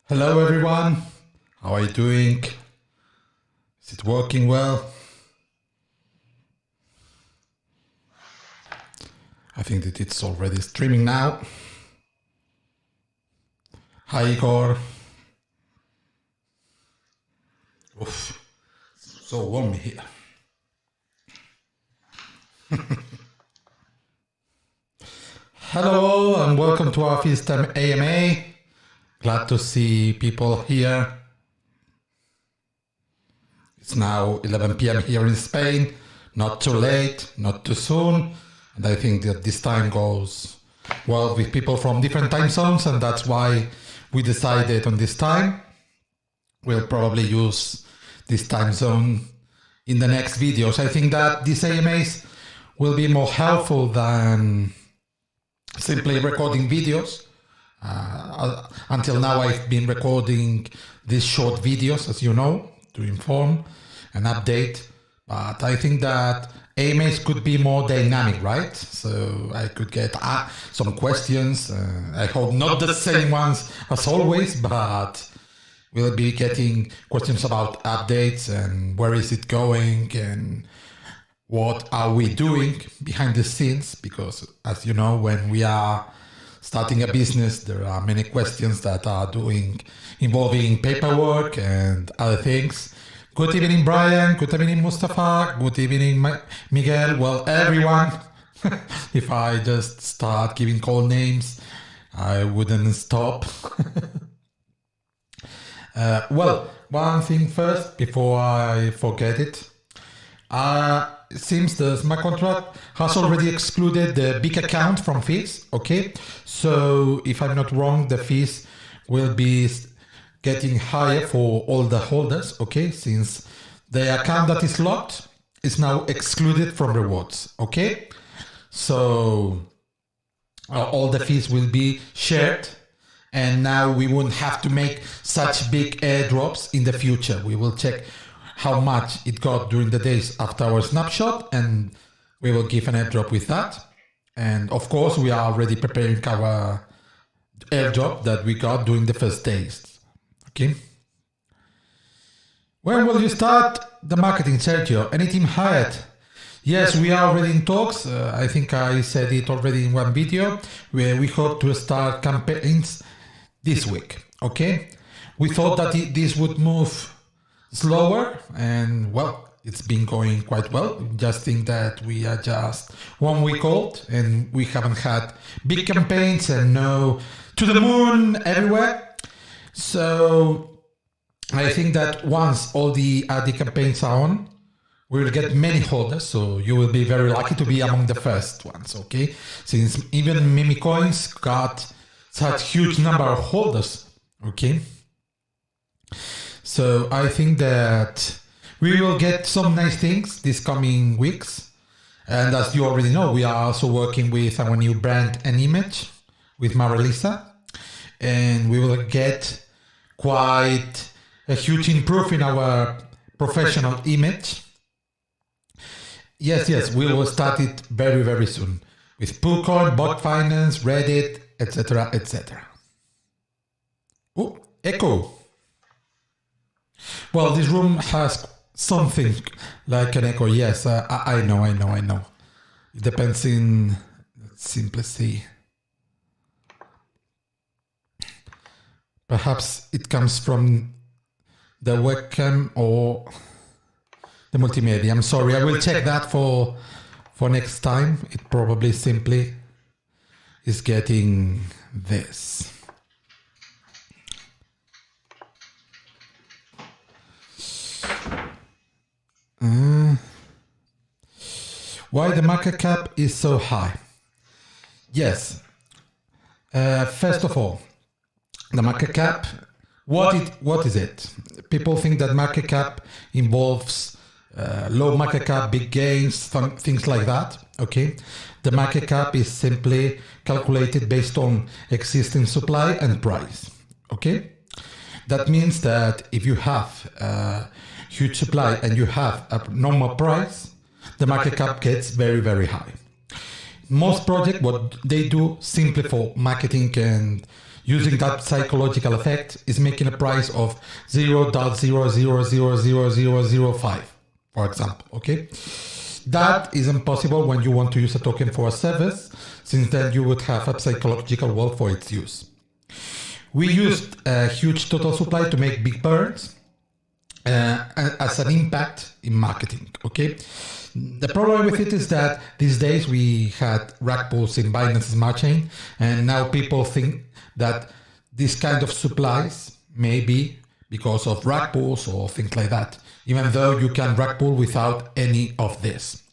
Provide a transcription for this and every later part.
Hello everyone, how are you doing? Is it working well? I think that it's already streaming now. Hi Igor. Oof, so warm here. Hello and welcome to our FaceTime AMA. Glad to see people here. It's now 11 p.m. here in Spain. Not too late, not too soon. And I think that this time goes well with people from different time zones, and that's why we decided on this time. We'll probably use this time zone in the next videos. I think that these AMAs will be more helpful than simply recording videos. Until now I've been recording these short videos, as you know, to inform and update, but I think that AMAs could be more dynamic, right? So I could get some questions, I hope not the same ones as always, but we'll be getting questions about updates and where is it going and what are we doing behind the scenes, because as you know, when we are starting a business, there are many questions that are involving paperwork and other things. Good evening, Brian. Good evening, Mustafa. Good evening, Miguel. Well, everyone. If I just start giving call names, I wouldn't stop. Well, one thing first, before I forget it. It seems the smart contract has already excluded the big account from fees, okay? So if I'm not wrong, the fees will be getting higher for all the holders, okay? Since the account that is locked is now excluded from rewards, okay? So all the fees will be shared, and now we won't have to make such big airdrops in the future. We will check how much it got during the days after our snapshot, and we will give an airdrop with that. And of course, we are already preparing our airdrop that we got during the first days. Okay. When will you start the marketing, Sergio? Any team hired? Yes, we are already in talks. I think I said it already in one video, where we hope to start campaigns this week. Okay. We thought that this would move slower, and well, it's been going quite well. Just think that we are just 1 week old and we haven't had big campaigns and no to the moon everywhere. So I think that once all the campaigns are on, we will get many holders, so you will be very lucky to be among the first ones, okay? Since even meme coins got such huge number of holders, okay? So I think that we will get some nice things this coming weeks. And as you already know, we are also working with our new brand and image with Marilisa. And we will get quite a huge improvement in our professional image. Yes, we will start it very, very soon. With PooCoin, Bot Finance, Reddit, etc., etc. Oh, Echo. Well, this room has something like an echo. Yes, I know. It depends in, let's simply see. Perhaps it comes from the webcam or the multimedia. I'm sorry, I will check that for next time. It probably simply is getting this. Why the market cap is so high? Yes. First of all, the market cap, what is it? People think that market cap involves low market cap, big gains, things like that. Okay. The market cap is simply calculated based on existing supply and price. Okay. That means that if you have huge supply and you have a normal price, the market cap gets very, very high. Most projects, what they do simply for marketing and using that psychological effect, is making a price of 0.00000005, for example, okay? That is impossible when you want to use a token for a service, since then you would have a psychological wall for its use. We used a huge total supply to make big burns as an impact in marketing, okay? The problem with it is that these days we had rug pulls in Binance Smart Chain, and now people think that this kind of supplies may be because of rug pulls or things like that, even though you can rug pull without any of this.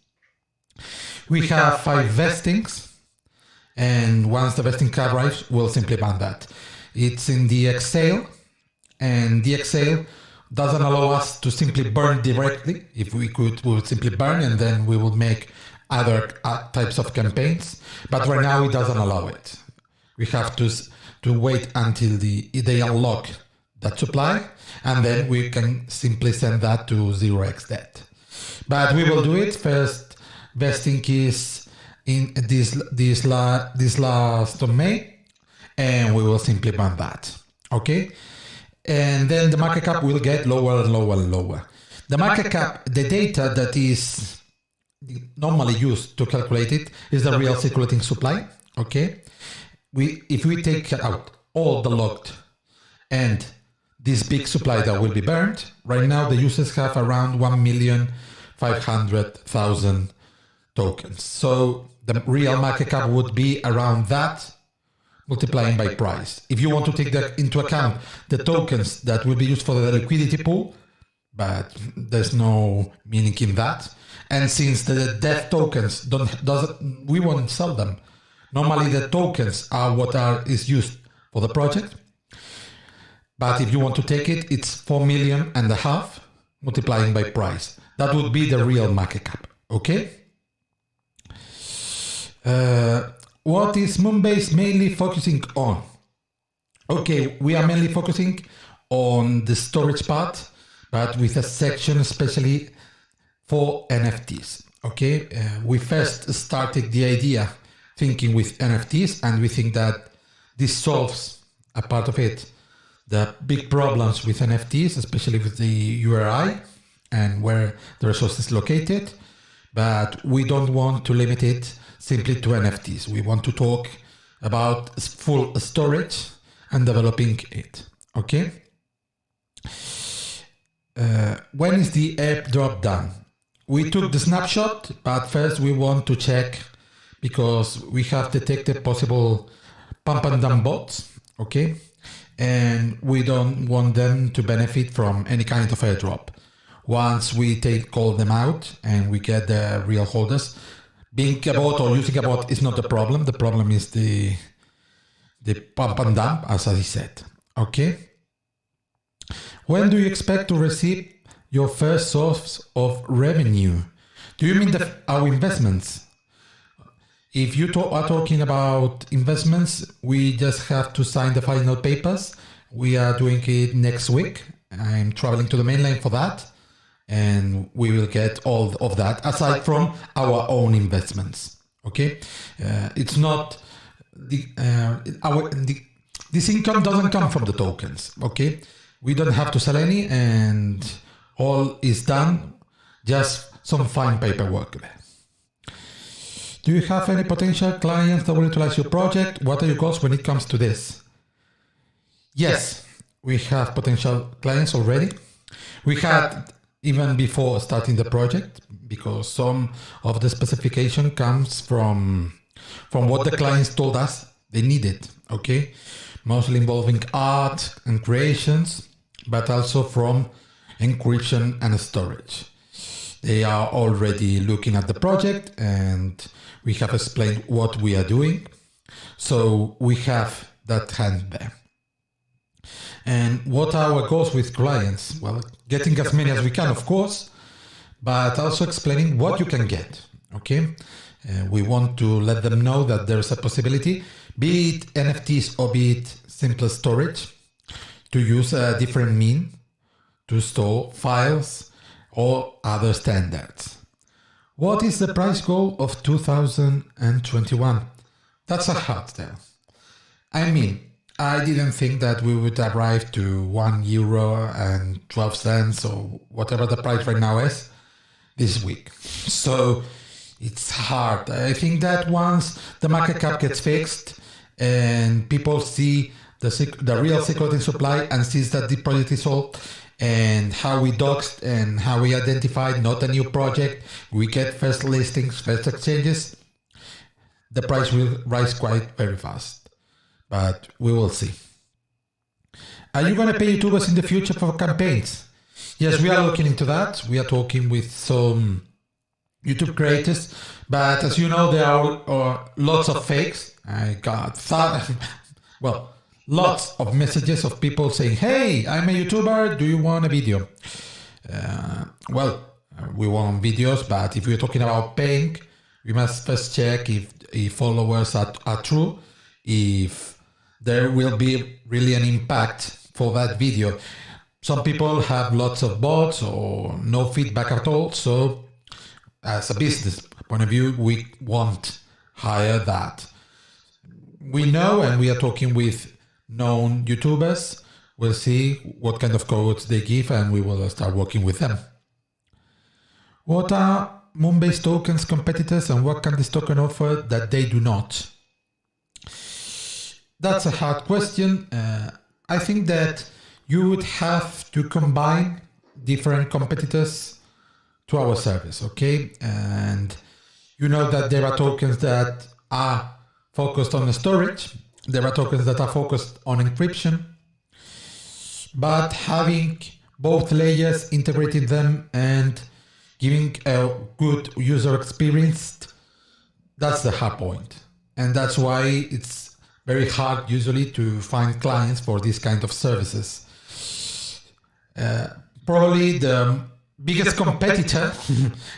We have 5 vestings, and once the vesting arrives, we'll simply ban that. It's in the exhale, and the exhale doesn't allow us to simply burn directly. If we could, we would simply burn, and then we would make other types of campaigns. But right now, it doesn't allow it. We have to wait until they unlock that supply, and then we can simply send that to 0x debt. But we will do it first. Vesting is in this last of May, and we will simply ban that. Okay. And then the market cap will get lower and lower and lower. The market cap, the data that is normally used to calculate it, is the real circulating supply. Okay, if we take out all the locked and this big supply that will be burned, right now the users have around 1,500,000 tokens. So the real market cap would be around that, multiplying by price. If you want to take that into account, the tokens that will be used for the liquidity pool, but there's no meaning in that. And since the death tokens we won't sell them. Normally the tokens are what is used for the project. But if you want to take it, it's 4.5 million multiplying by price. That would be the real market cap. Okay. What is Moonbase mainly focusing on? Okay, we are mainly focusing on the storage part, but with a section especially for NFTs. Okay, we first started the idea thinking with NFTs, and we think that this solves a part of it. The big problems with NFTs, especially with the URI and where the resource is located, but we don't want to limit it simply to NFTs. We want to talk about full storage and developing it. Okay. When is the airdrop done? We took the snapshot, but first we want to check, because we have detected possible pump and dump bots. Okay. And we don't want them to benefit from any kind of airdrop. Once we call them out and we get the real holders, being a bot or using a bot is not the problem. The problem is the pump and dump, as I said. Okay. When do you expect to receive your first source of revenue? Do you mean our investments? If you are talking about investments, we just have to sign the final papers. We are doing it next week. I'm traveling to the mainland for that, and we will get all of that aside from our own investments. Okay, it's not this income doesn't come from the tokens. Okay, we don't have to sell any, and all is done. Just some fine paperwork there. Do you have any potential clients that will utilize your project? What are your goals when it comes to this? Yes, we have potential clients already. We had even before starting the project, because some of the specification comes from what the clients told us they needed. Okay, mostly involving art and creations, but also from encryption and storage. They are already looking at the project, and we have explained what we are doing. So we have that hand there. And what are our goals with clients? Well, getting as many as we can, of course, but also explaining what you can get. Okay. We want to let them know that there's a possibility, be it NFTs or be it simple storage, to use a different mean to store files or other standards. What is the price goal of 2021? That's a hard tell. I mean, I didn't think that we would arrive to €1.12 or whatever the price right now is this week. So it's hard. I think that once the market cap gets fixed and people see the real security supply and sees that the project is sold and how we doxed and how we identified not a new project, we get first listings, first exchanges, the price will rise quite very fast. But we will see. Are you going to pay YouTubers in the future for campaigns? Yes, we are looking into that. We are talking with some YouTube creators, but as you know, there are lots of fakes. I got lots of messages of people saying, "Hey, I'm a YouTuber. Do you want a video?" We want videos, but if we're talking about paying, we must first check if followers are true, if there will be really an impact for that video. Some people have lots of bots or no feedback at all, so as a business point of view, we won't hire that. We know, and we are talking with known YouTubers. We'll see what kind of codes they give, and we will start working with them. What are Moonbase tokens competitors, and what can this token offer that they do not? That's a hard question. I think that you would have to combine different competitors to our service, okay? And you know that there are tokens that are focused on the storage. There are tokens that are focused on encryption. But having both layers, integrating them and giving a good user experience, that's the hard point. And that's why it's very hard usually to find clients for these kind of services. Probably the biggest competitor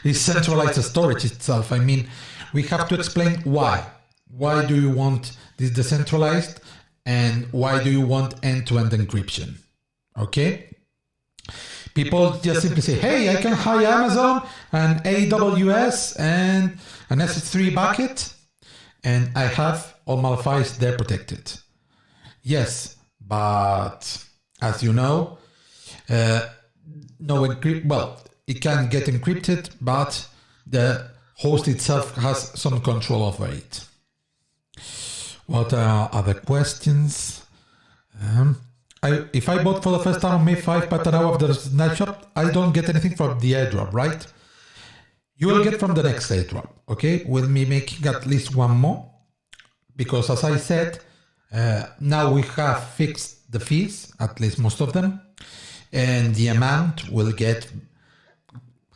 is centralized storage itself. I mean, we have to explain why. Why do you want this decentralized, and why do you want end-to-end encryption? Okay? People just simply say, "Hey, I can hire Amazon and AWS and an S3 bucket, and I have all my files there protected." Yes, but as you know, it can get encrypted, but the host itself has some control over it. What are other questions? If I bought for the first time on May 5 but an hour of the snapshot, I don't get anything from the airdrop, right? You will get from the next airdrop, okay? We'll be making at least one more, because as I said, now we have fixed the fees, at least most of them, and the amount will get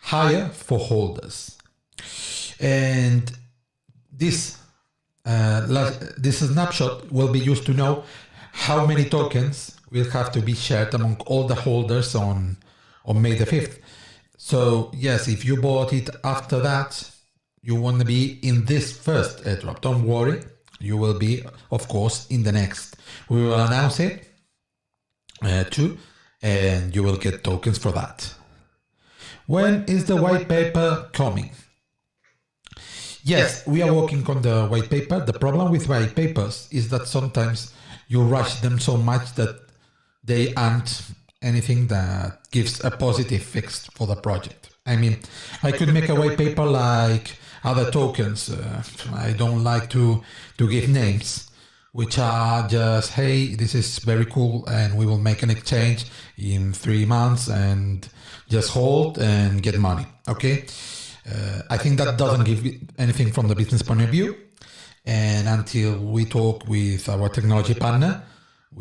higher for holders. And this snapshot will be used to know how many tokens will have to be shared among all the holders on May the 5th. So yes, if you bought it after that, you want to be in this first airdrop. Don't worry, you will be, of course, in the next. We will announce it too, and you will get tokens for that. When is the white paper coming? Yes, we are working on the white paper. The problem with white papers is that sometimes you rush them so much that they aren't anything that gives a positive fix for the project. I mean, I could make a white paper like other tokens. I don't like to give names, which are just, "Hey, this is very cool and we will make an exchange in 3 months and just hold and get money." Okay? I think that doesn't give anything from the business point of view. And until we talk with our technology partner,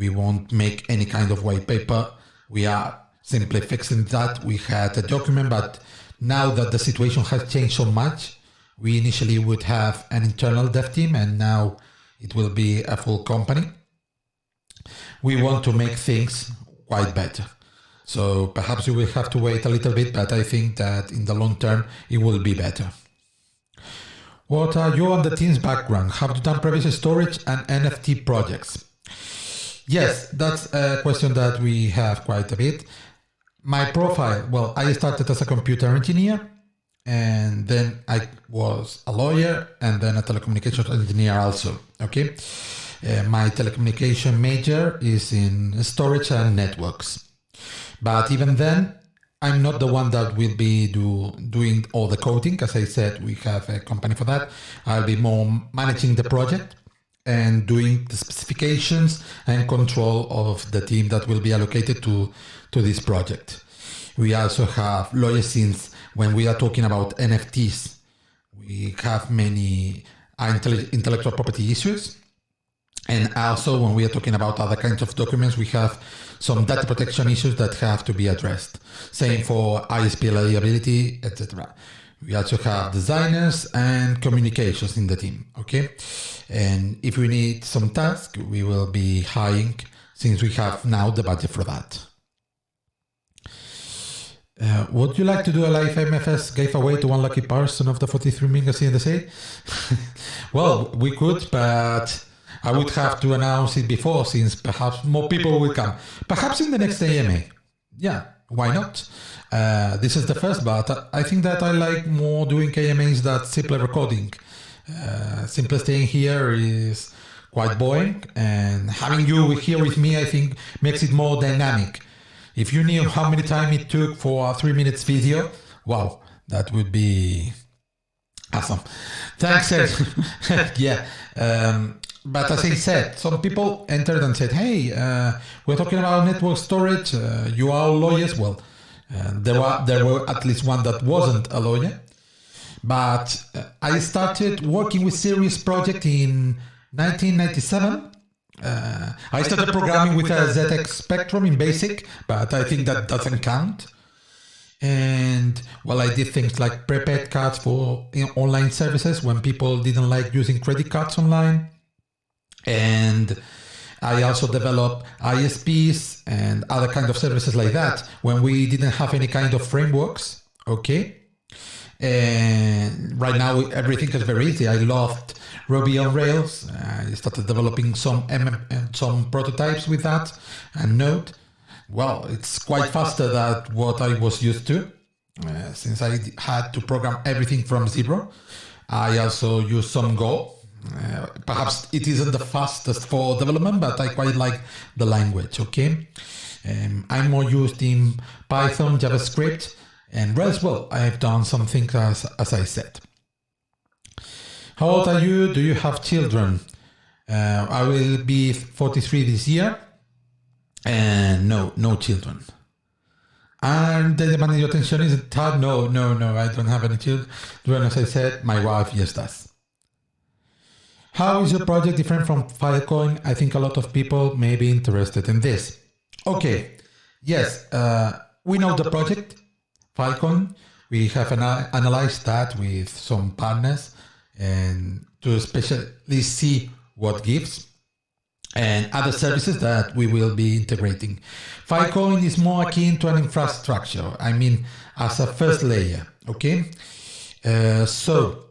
we won't make any kind of white paper. We are simply fixing that. We had a document, but now that the situation has changed so much, we initially would have an internal dev team, and now it will be a full company. We want to make things quite better. So perhaps you will have to wait a little bit, but I think that in the long term, it will be better. What are you and the team's background? Have you done previous storage and NFT projects? Yes, that's a question that we have quite a bit. My profile, well, I started as a computer engineer, and then I was a lawyer, and then a telecommunications engineer also, okay? My telecommunication major is in storage and networks. But even then, I'm not the one that will be doing all the coding. As I said, we have a company for that. I'll be more managing the project and doing the specifications and control of the team that will be allocated to this project. We also have lawyers, since when we are talking about NFTs, we have many intellectual property issues. And also when we are talking about other kinds of documents, we have some data protection issues that have to be addressed. Same for ISP liability, etc. We also have designers and communications in the team, okay? And if we need some tasks, we will be hiring, since we have now the budget for that. Would you like to do a live MFS giveaway to one lucky person of the 43 million CNDC? Well, we could, but I would have to announce it before, since perhaps more people will come. Perhaps in the next AMA. Yeah, why not? This is the first, but I think that I like more doing AMAs than simply recording. Simply staying here is quite boring, and having you here with me, I think, makes it more dynamic. If you knew how many time it took for a 3 minutes video, wow, that would be awesome. Thanks, Ed. Yeah. But as I said, some people entered and said, hey, we're talking about network storage. You are all lawyers. Well, there were at least one that wasn't a lawyer. But I started working with serious project in 1997. I started programming with a ZX Spectrum in BASIC, but I think that doesn't count. And well, I did things like prepaid cards for online services when people didn't like using credit cards online. And I also developed ISPs and other kind of services like that when we didn't have any kind of frameworks. Okay. And right now everything is very easy. I loved Ruby on Rails. I started developing some prototypes with that and Node. Well, it's quite faster than what I was used to, since I had to program everything from zero. I also use some Go. Perhaps it isn't the fastest for development, but I quite like the language, okay? I'm more used in Python, JavaScript, and Rails. Well, I've done some things as I said. How old are you? Do you have children? I will be 43 this year, and no children. And the demanding your attention is hard? No, I don't have any children. As I said, my wife, yes, does. How is your project different from Filecoin? I think a lot of people may be interested in this. Okay, yes, we know the project, Filecoin. We have analyzed that with some partners and to especially see what gives and other services that we will be integrating. Filecoin is more akin to an infrastructure, I mean, as a first layer, okay? So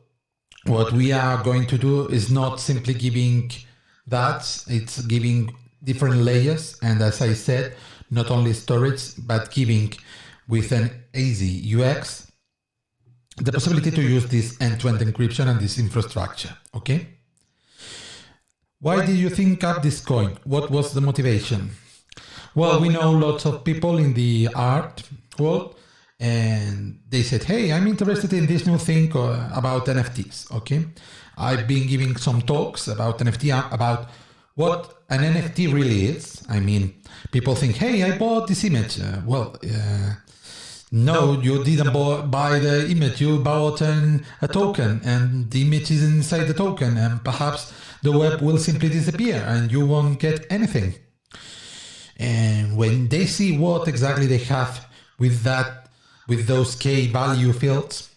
what we are going to do is not simply giving that, it's giving different layers, and as I said, not only storage, but giving with an easy UX the possibility to use this end-to-end encryption and this infrastructure, okay? Why did you think up this coin? What was the motivation? Well, we know lots of people in the art world, and they said, hey, I'm interested in this new thing about NFTs, okay? I've been giving some talks about NFT, about what an NFT really is. I mean, people think, hey, I bought this image. No, you didn't buy the image, you bought a token, and the image is inside the token, and perhaps the web will simply disappear and you won't get anything. And when they see what exactly they have with those key value fields,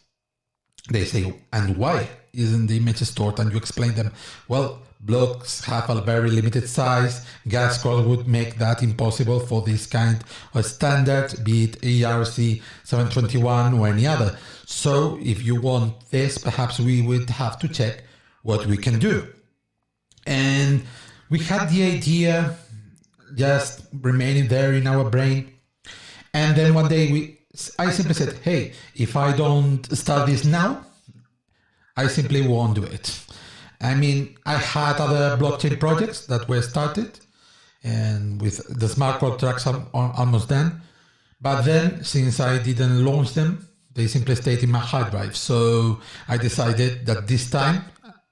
they say, and why isn't the image stored? And you explain them, well, blocks have a very limited size. Gas code would make that impossible for this kind of standard, be it ERC 721 or any other. So if you want this, perhaps we would have to check what we can do. And we had the idea just remaining there in our brain. And then one day I simply said, hey, if I don't start this now, I simply won't do it. I mean, I had other blockchain projects that were started, and with the smart contracts almost done. But then, since I didn't launch them, they simply stayed in my hard drive. So I decided that this time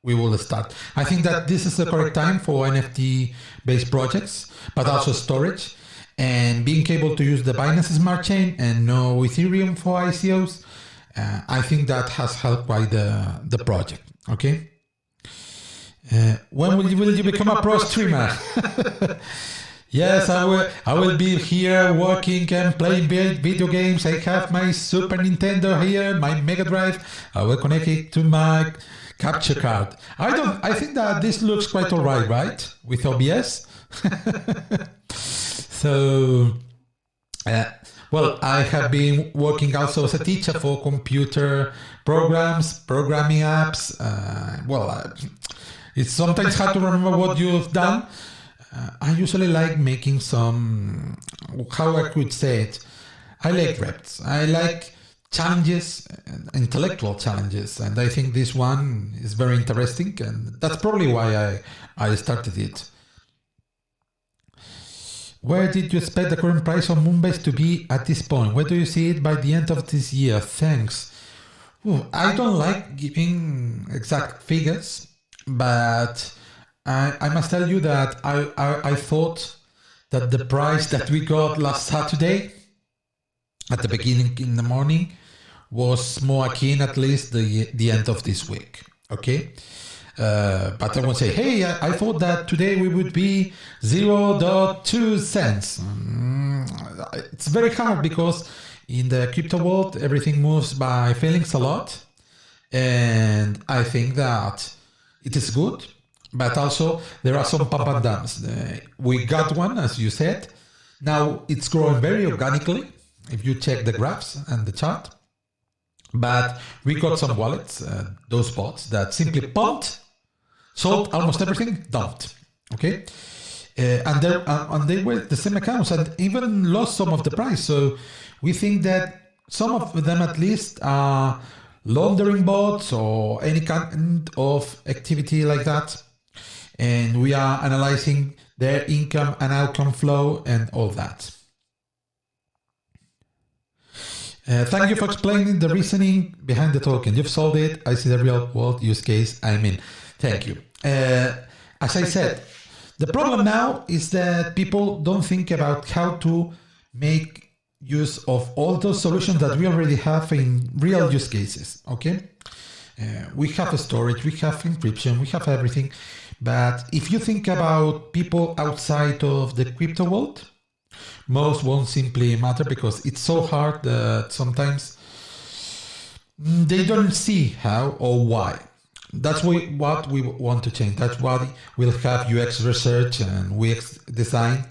we will start. I think that this is the correct time for NFT-based projects, but also storage. And being able to use the Binance Smart Chain and no Ethereum for ICOs, I think that has helped quite the project. Okay. When will you become a pro streamer? Yes, I will be here working and playing video games. I have my Super Nintendo here, my Mega Drive. I will connect it to my capture card. I think that this looks quite alright, right? With OBS. So, well, I have been working also as a teacher for computer programs, programming apps. It's sometimes hard to remember what you've done. I usually like making some, how I could say it, I like reps. I like challenges, intellectual challenges, and I think this one is very interesting, and that's probably why I started it. Where did you expect the current price of Moonbase to be at this point? Where do you see it by the end of this year? Thanks. I don't like giving exact figures, but I must tell you that I thought that the price that we got last Saturday at the beginning in the morning was more akin at least the end of this week. Okay. But I won't say, hey, I thought that today we would be 0.2 cents. It's very hard because in the crypto world, everything moves by feelings a lot. And I think that it is good, but also there are some pump and dumps. We got one, as you said. Now it's growing very organically, if you check the graphs and the chart. But we got some wallets, those bots that simply pumped, sold almost everything, dumped. Okay, and they were the same accounts and even lost some of the price. So we think that some of them at least are laundering bots or any kind of activity like that. And we are analyzing their income and outcome flow and all that. Thank you for explaining the reasoning behind the token. You've solved it. I see the real world use case. I mean, thank you. As I said, the problem now is that people don't think about how to make use of all those solutions that we already have in real use cases. Okay, we have storage, we have encryption, we have everything. But if you think about people outside of the crypto world, most won't simply matter because it's so hard that sometimes they don't see how or why. That's what we want to change. That's why we'll have UX research and UX design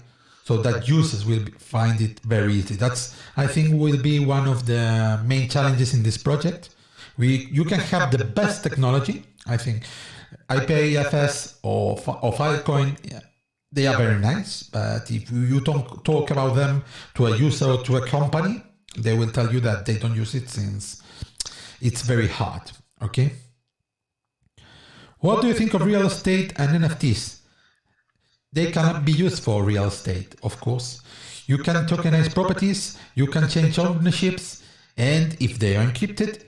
so that users will find it very easy. That's, I think, will be one of the main challenges in this project. You can have the best technology. I think IPFS or Filecoin, they are very nice, but if you don't talk about them to a user or to a company, they will tell you that they don't use it since it's very hard. Okay. What do you think of real estate and NFTs? They cannot be used for real estate, of course. You can tokenize properties, you can change ownerships, and if they are encrypted,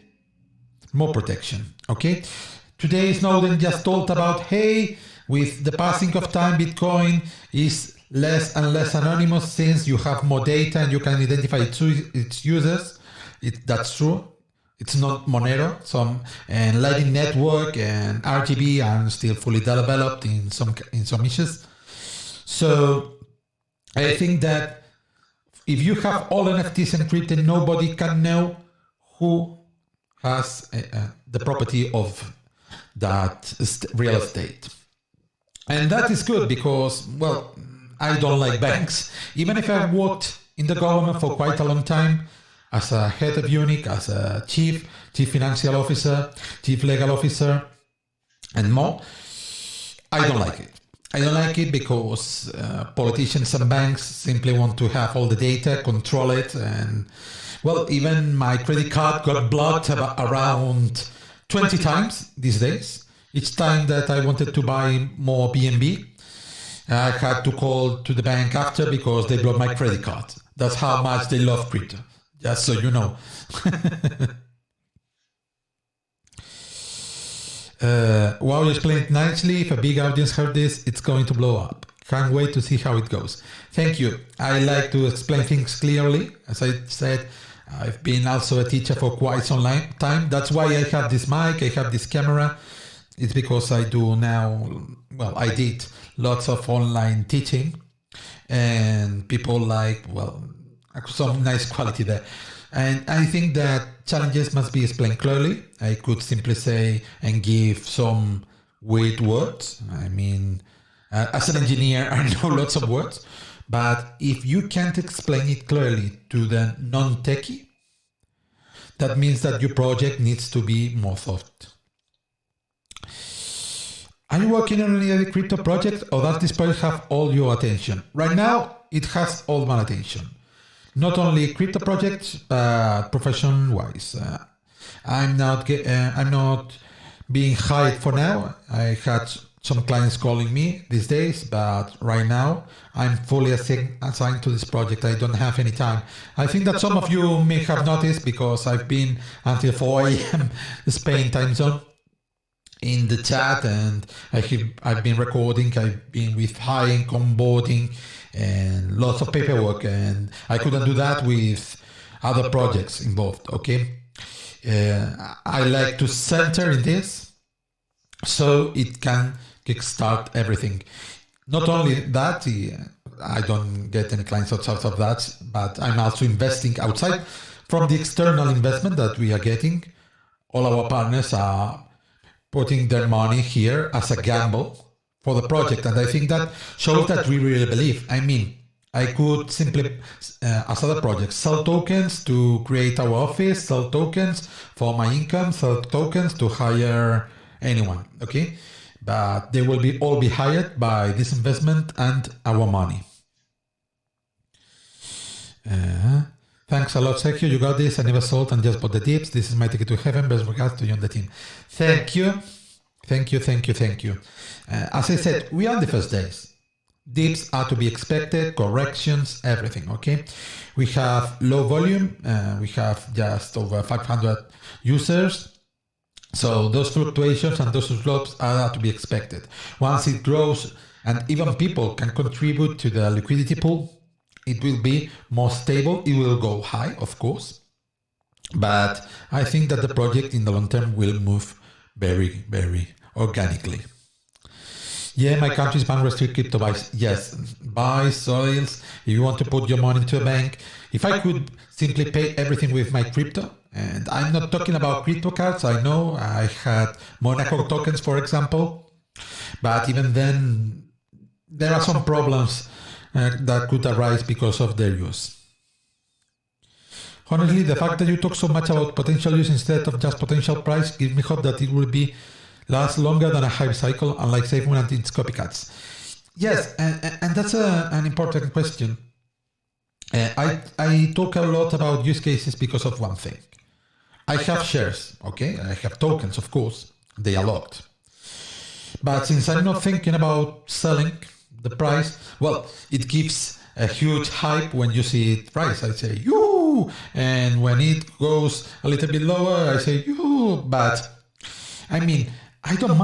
more protection. Okay. Today Snowden just told about, hey, with the passing of time, Bitcoin is less and less anonymous since you have more data and you can identify its users. That's true. It's not Monero. And Lightning Network and RGB are still fully developed in some issues. So I think that if you have all NFTs encrypted, nobody can know who has the property of that real estate. And that is good because, well, I don't like banks. Even if I've worked in the government for quite a long time, as a head of unit, as a chief financial officer, chief legal officer, and more, I don't like it. I don't like it because politicians and banks simply want to have all the data, control it, and, well, even my credit card got blocked around 20 times these days Each time that I wanted to buy more BNB, I had to call to the bank after because they blocked my credit card. That's how much they love crypto, just so you know. Wow, you explained it nicely. If a big audience heard this, it's going to blow up. Can't wait to see how it goes. Thank you. I like to explain things clearly. As I said, I've been also a teacher for quite some time. That's why I have this mic, I have this camera. It's because I do now, well, I did lots of online teaching and people like, well, some nice quality there. And I think that challenges must be explained clearly. I could simply say and give some weird words. I mean, as an engineer, I know lots of words, but if you can't explain it clearly to the non-techie, that means that your project needs to be more thought. Are you working on any other crypto project, or does this project have all your attention? Right now, it has all my attention. Not only crypto projects, but profession-wise. I'm not being hired for now. I had some clients calling me these days, but right now I'm fully assigned to this project. I don't have any time. I think that some of you may have noticed because I've been until 4 a.m. Spain time zone in the chat, and I've been recording, I've been with hiring, onboarding, and lots of paperwork, and I couldn't do that with other projects involved, okay? I like to center in this so it can kickstart everything. Not only that, I don't get any clients outside of that, but I'm also investing outside from the external investment that we are getting. All our partners are putting their money here as a gamble for the project, and I think that shows that we really believe. I mean, I could simply, as other projects, sell tokens to create our office, sell tokens for my income, sell tokens to hire anyone, okay? But they will all be hired by this investment and our money. Thanks a lot, Sergio. You got this. I never sold and just bought the dips. This is my ticket to heaven. Best regards to you and the team. Thank you. Thank you, thank you, thank you. As I said, we are on the first days. Dips are to be expected, corrections, everything, okay? We have low volume. We have just over 500 users. So those fluctuations and those slopes are to be expected. Once it grows and even people can contribute to the liquidity pool, it will be more stable. It will go high, of course. But I think that the project in the long term will move very, very organically. Yeah, my country's ban restrict crypto buys. Yes, buy soils. If you want to put your money into a bank, if I could simply pay everything with my crypto, and I'm not talking about crypto cards. I know I had Monaco tokens, for example, but even then, there are some problems that could arise because of their use. Honestly, the fact that you talk so much about potential use instead of just potential price gives me hope that it will be last longer than a hype cycle, unlike SafeMoon and its copycats. Yes, and that's an important question. I talk a lot about use cases because of one thing. I have shares, okay? I have tokens, of course. They are locked. But since I'm not thinking about selling the price, well, it gives a huge hype when you see it price. I say, yoo! And when it goes a little bit lower, I say, yoo! But, I mean, I don't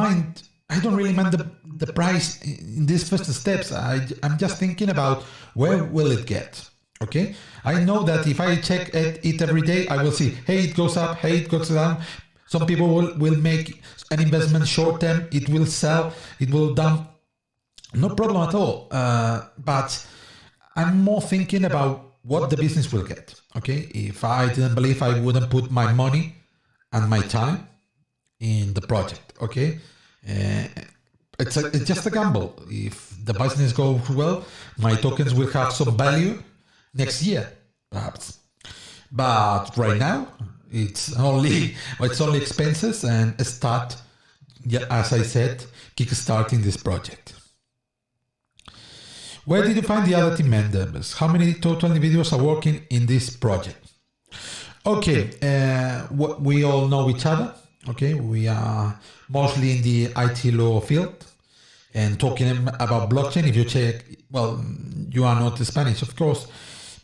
really mind the price in these first steps. I'm just thinking about where will it get, okay? I know that if I check it every day, I will see, hey, it goes up, hey, it goes down. Some people will make an investment short term, it will sell, it will dump. No problem at all. But I'm more thinking about what the business will get, okay? If I didn't believe, I wouldn't put my money and my time in the project, okay? It's just a gamble. If the business goes well, my tokens will have some value next year, perhaps. But right now, it's only expenses and start, as I said, kickstarting this project. Where did you find the other team members? How many total individuals are working in this project? Okay, we all know each other. Okay, we are mostly in the IT law field and talking about blockchain. If you check, well, you are not Spanish, of course,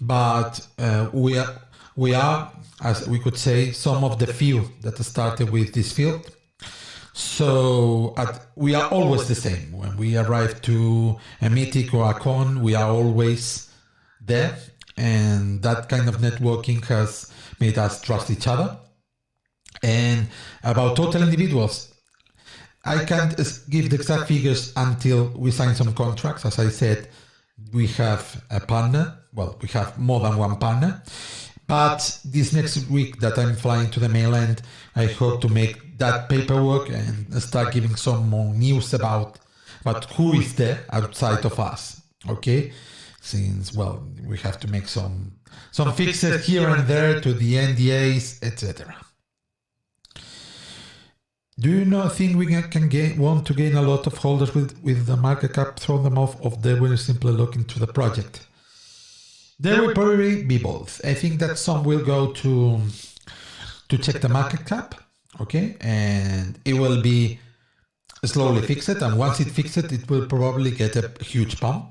but we are, as we could say, some of the few that started with this field. So we are always the same. When we arrive to a meeting or a con, we are always there. And that kind of networking has made us trust each other. And about total individuals, I can't give the exact figures until we sign some contracts. As I said, we have a partner. Well, we have more than one partner. But this next week that I'm flying to the mainland, I hope to make that paperwork and start giving some more news about who is there outside of us. Okay? Since, well, we have to make some fixes here and there to the NDAs, etc. Do you think we want to gain a lot of holders with the market cap, throw them off, or they will simply look into the project? There will probably be both. I think that some will go to check the market cap, okay, and it will be slowly fixed, and once it fixed, it will probably get a huge pump.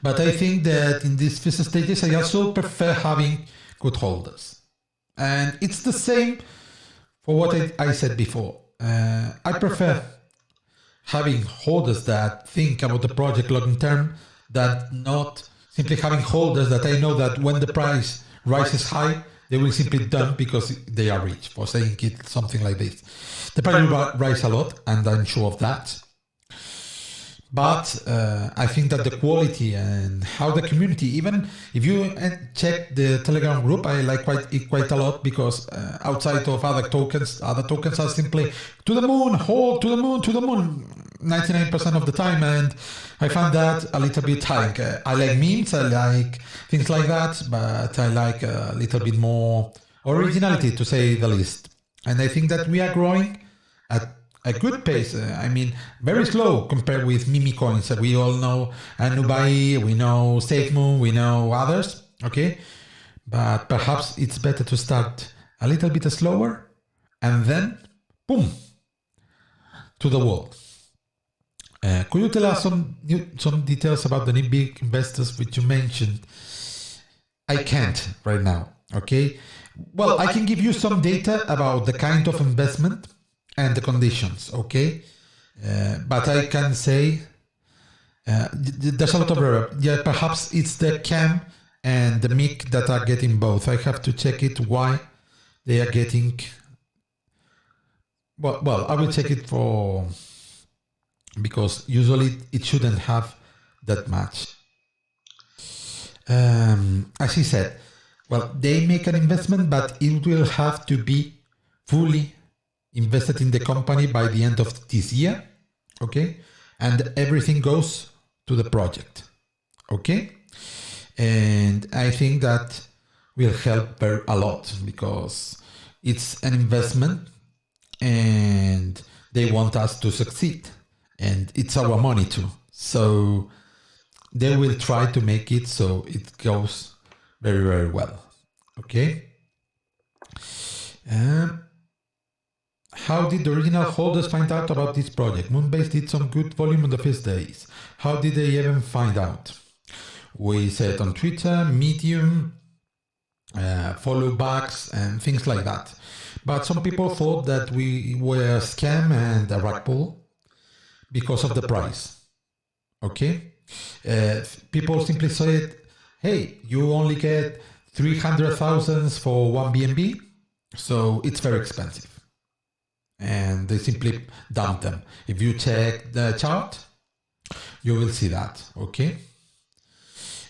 But I think that in these first stages, I also prefer having good holders, and it's the same for what I said before. I prefer having holders that think about the project long term, that not simply having holders that I know that when the price rises high, they will simply dump because they are rich, for saying it something like this. The price will rise a lot, and I'm sure of that. But I think that the quality and how the community, even if you check the Telegram group, I like it quite a lot, because outside of other tokens are simply to the moon, hold to the moon, 99% of the time, and I find that a little bit tiring. I like memes, I like things like that, but I like a little bit more originality, to say the least. And I think that we are growing at a good pace. I mean, very slow compared with meme coins. We all know Anubai, we know SafeMoon, we know others, okay? But perhaps it's better to start a little bit slower and then, boom, to the wall. Could you tell us some details about the new big investors which you mentioned? I can't right now, okay? Well, I can give you some data about the kind of investment and the conditions, okay? But I can say there's a lot of error. Yeah, perhaps it's the CAM and the MIC that are getting both. I have to check it why they are getting. Well, I will check it because usually it shouldn't have that much. As he said, well, they make an investment, but it will have to be fully invested in the company by the end of this year, okay? And everything goes to the project, okay? And I think that will help a lot, because it's an investment and they want us to succeed, and it's our money too. So they will try to make it so it goes very, very well, okay? How did the original holders find out about this project? Moonbase did some good volume on the first days. How did they even find out? We said on Twitter, Medium, follow backs, and things like that. But some people thought that we were a scam and a rug pull because of the price. Okay? People simply said, hey, you only get 300,000 for one BNB, so it's very expensive. And they simply dump them. If you check the chart, you will see that, okay?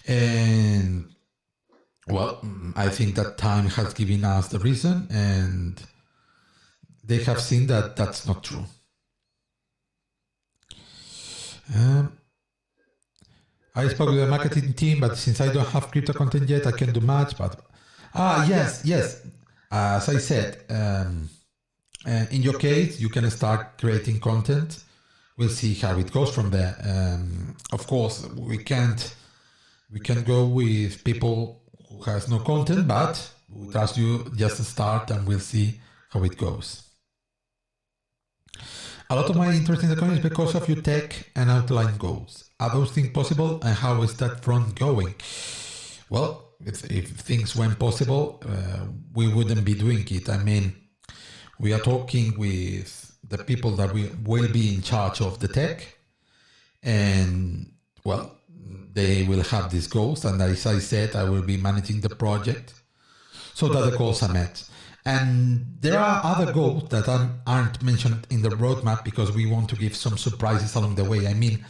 And, well, I think that time has given us the reason, and they have seen that that's not true. I spoke with the marketing team, but since I don't have crypto content yet, I can't do much, but... yes. As I said, in your case, you can start creating content. We'll see how it goes from there. Of course, we can go with people who has no content, but we trust you just start and we'll see how it goes. A lot of my interest in the coin is because of your tech and outline goals. Are those things possible, and how is that front going? Well, if things weren't possible, we wouldn't be doing it. I mean, we are talking with the people that will be in charge of the tech, and well, they will have these goals, and as I said, I will be managing the project so that the goals are met. And there are other goals that aren't mentioned in the roadmap because we want to give some surprises along the way. I mean,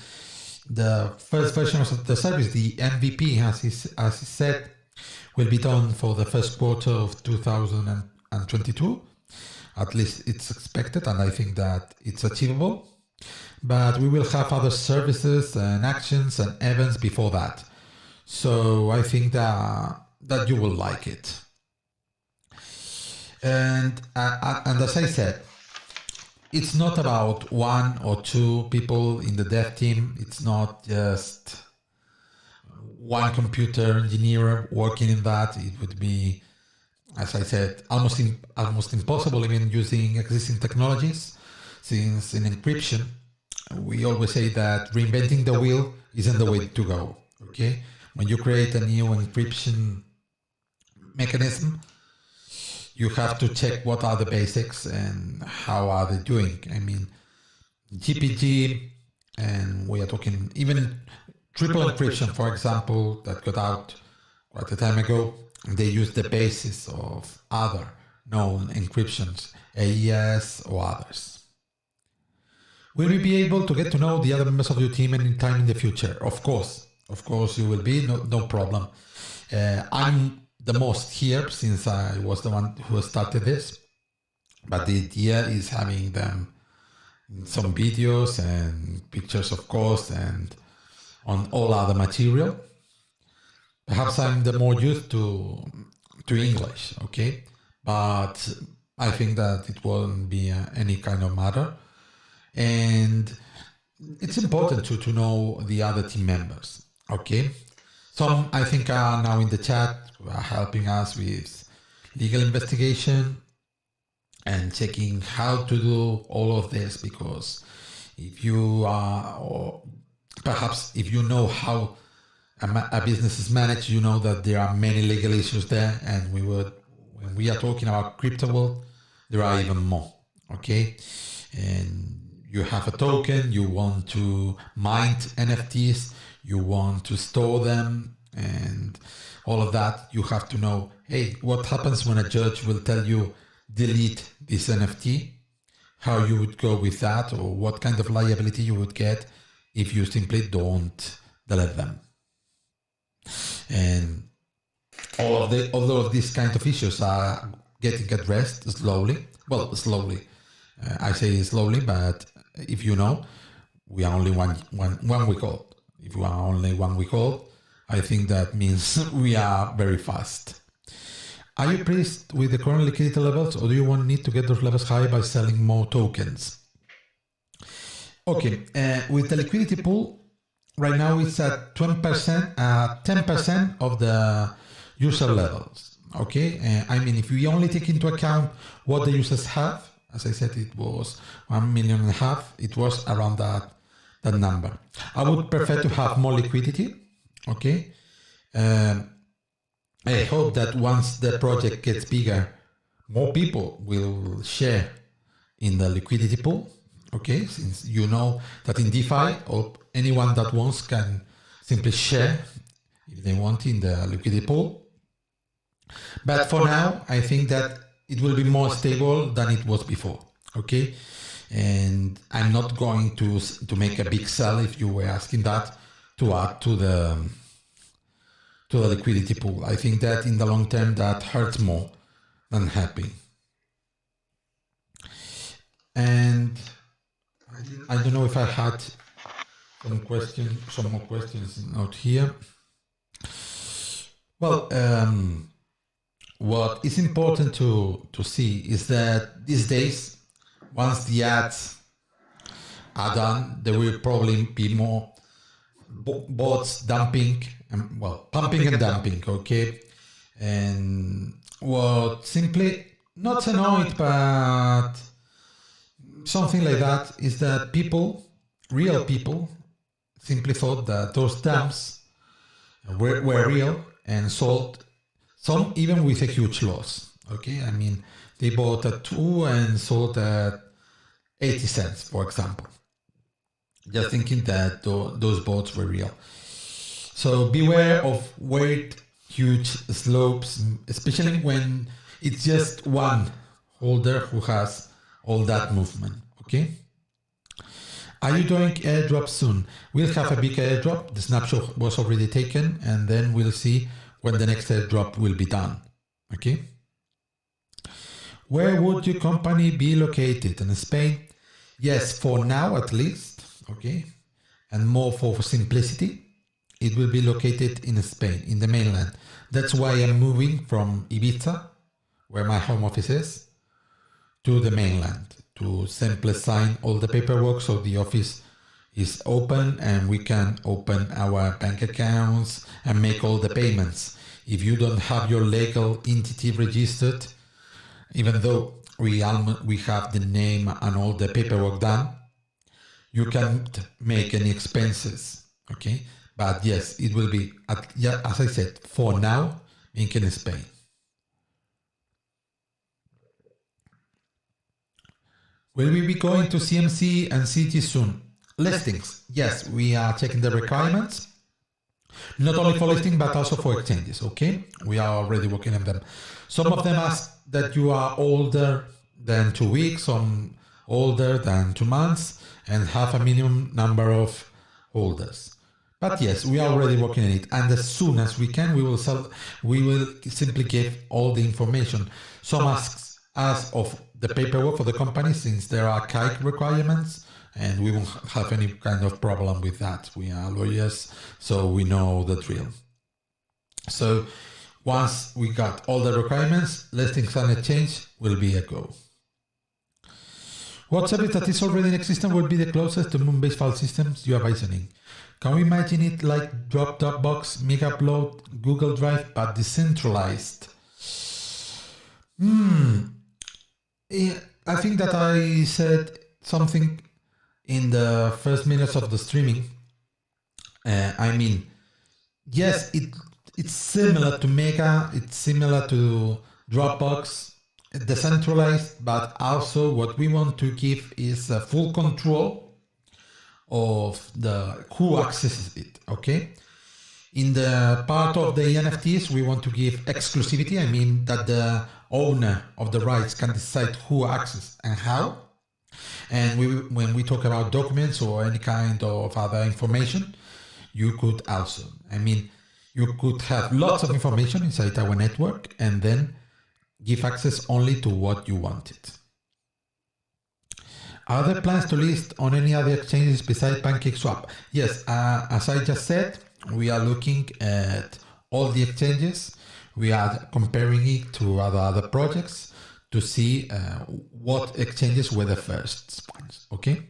the first version of the service, the MVP, as he said, will be done for the first quarter of 2022. At least it's expected, and I think that it's achievable. But we will have other services and actions and events before that. So I think that you will like it. And as I said, it's not about one or two people in the dev team. It's not just one computer engineer working in that. It would be, as I said, almost impossible even using existing technologies, since in encryption, we always say that reinventing the wheel isn't the way to go. Okay, when you create a new encryption mechanism, you have to check what are the basics and how are they doing. I mean, GPG, and we are talking even triple encryption, for example, that got out quite a time ago. They use the basis of other known encryptions, AES or others. Will you be able to get to know the other members of your team anytime in the future? Of course you will be, no problem. I'm the most here since I was the one who started this, but the idea is having them in some videos and pictures, of course, and on all other material. Perhaps I'm the more used to English, okay, but I think that it won't be any kind of matter, and it's important to know the other team members, okay. Some, I think, are now in the chat, are helping us with legal investigation and checking how to do all of this, because if you are, or perhaps if you know how a business is managed, you know that there are many legal issues there, and when we are talking about crypto world, there are even more, okay? And you have a token, you want to mine NFTs, you want to store them, and all of that. You have to know, hey, what happens when a judge will tell you delete this NFT, how you would go with that, or what kind of liability you would get if you simply don't delete them. And all of these kind of issues are getting addressed slowly. Well, slowly. I say slowly, but if you know, we are only one week old. If we are only 1 week old, I think that means we are very fast. Are you pleased with the current liquidity levels, or do you need to get those levels higher by selling more tokens? Okay, with the liquidity pool, right now it's at 10% of the user levels. Okay, I mean, if we only take into account what the users have, as I said, it was 1.5 million. It was around that number. I would prefer to have more liquidity. Okay, I hope that once the project gets bigger, more people will share in the liquidity pool. Okay, since you know that in DeFi, or anyone that wants can simply share if they want in the liquidity pool. But for now, I think that it will be more stable than it was before. Okay, and I'm not going to make a big sell, if you were asking that, to add to the liquidity pool. I think that in the long term that hurts more than helping. And I don't know if I had some more questions out here. Well, what is important to see is that these days, once the ads are done, there will probably be more bots dumping, pumping and dumping, okay? And what simply, not annoyed, but something like that is that people, real people, simply thought that those stamps were real and sold, some even with a huge loss. Okay, I mean, they bought at 2 and sold at 80 cents, for example, just thinking that those boats were real. So beware of weird, huge slopes, especially when it's just one holder who has all that movement. Okay. Are you doing airdrop soon? We'll have a big airdrop. The snapshot was already taken, and then we'll see when the next airdrop will be done. Okay. Where would your company be located? In Spain? Yes, for now at least. Okay. And more for simplicity, it will be located in Spain, in the mainland. That's why I'm moving from Ibiza, where my home office is, to the mainland, to simply sign all the paperwork so the office is open and we can open our bank accounts and make all the payments. If you don't have your legal entity registered, even though we have the name and all the paperwork done, you can't make any expenses, okay? But yes, it will be, as I said, for now, in Spain. Will we be going to CMC and CT soon? Listings. Yes, we are checking the requirements. Not only for listing, but also for exchanges, okay? We are already working on them. Some of them ask that you are older than 2 weeks, some older than 2 months, and have a minimum number of holders. But yes, we are already working on it. And as soon as we can, we will simply give all the information. Some asks us of the paperwork for the company, since there are CAIC requirements, and we won't have any kind of problem with that. We are lawyers, so we know the drill. So once we got all the requirements, listings and exchange will be a go. What service that is already in existence will be the closest to Moonbase file systems you are visioning? Can we imagine it like Dropbox, Mega Upload, Google Drive, but decentralized? I think that I said something in the first minutes of the streaming. I mean, yes, it's similar to Mega, it's similar to Dropbox, decentralized, but also what we want to give is a full control of who accesses it, okay? In the part of the NFTs, we want to give exclusivity. I mean that the owner of the rights can decide who accesses and how. And when we talk about documents or any kind of other information, you could also, you could have lots of information inside our network and then give access only to what you wanted. Are there plans to list on any other exchanges besides PancakeSwap? Yes, as I just said, we are looking at all the exchanges. We are comparing it to other projects to see what exchanges were the first ones, okay?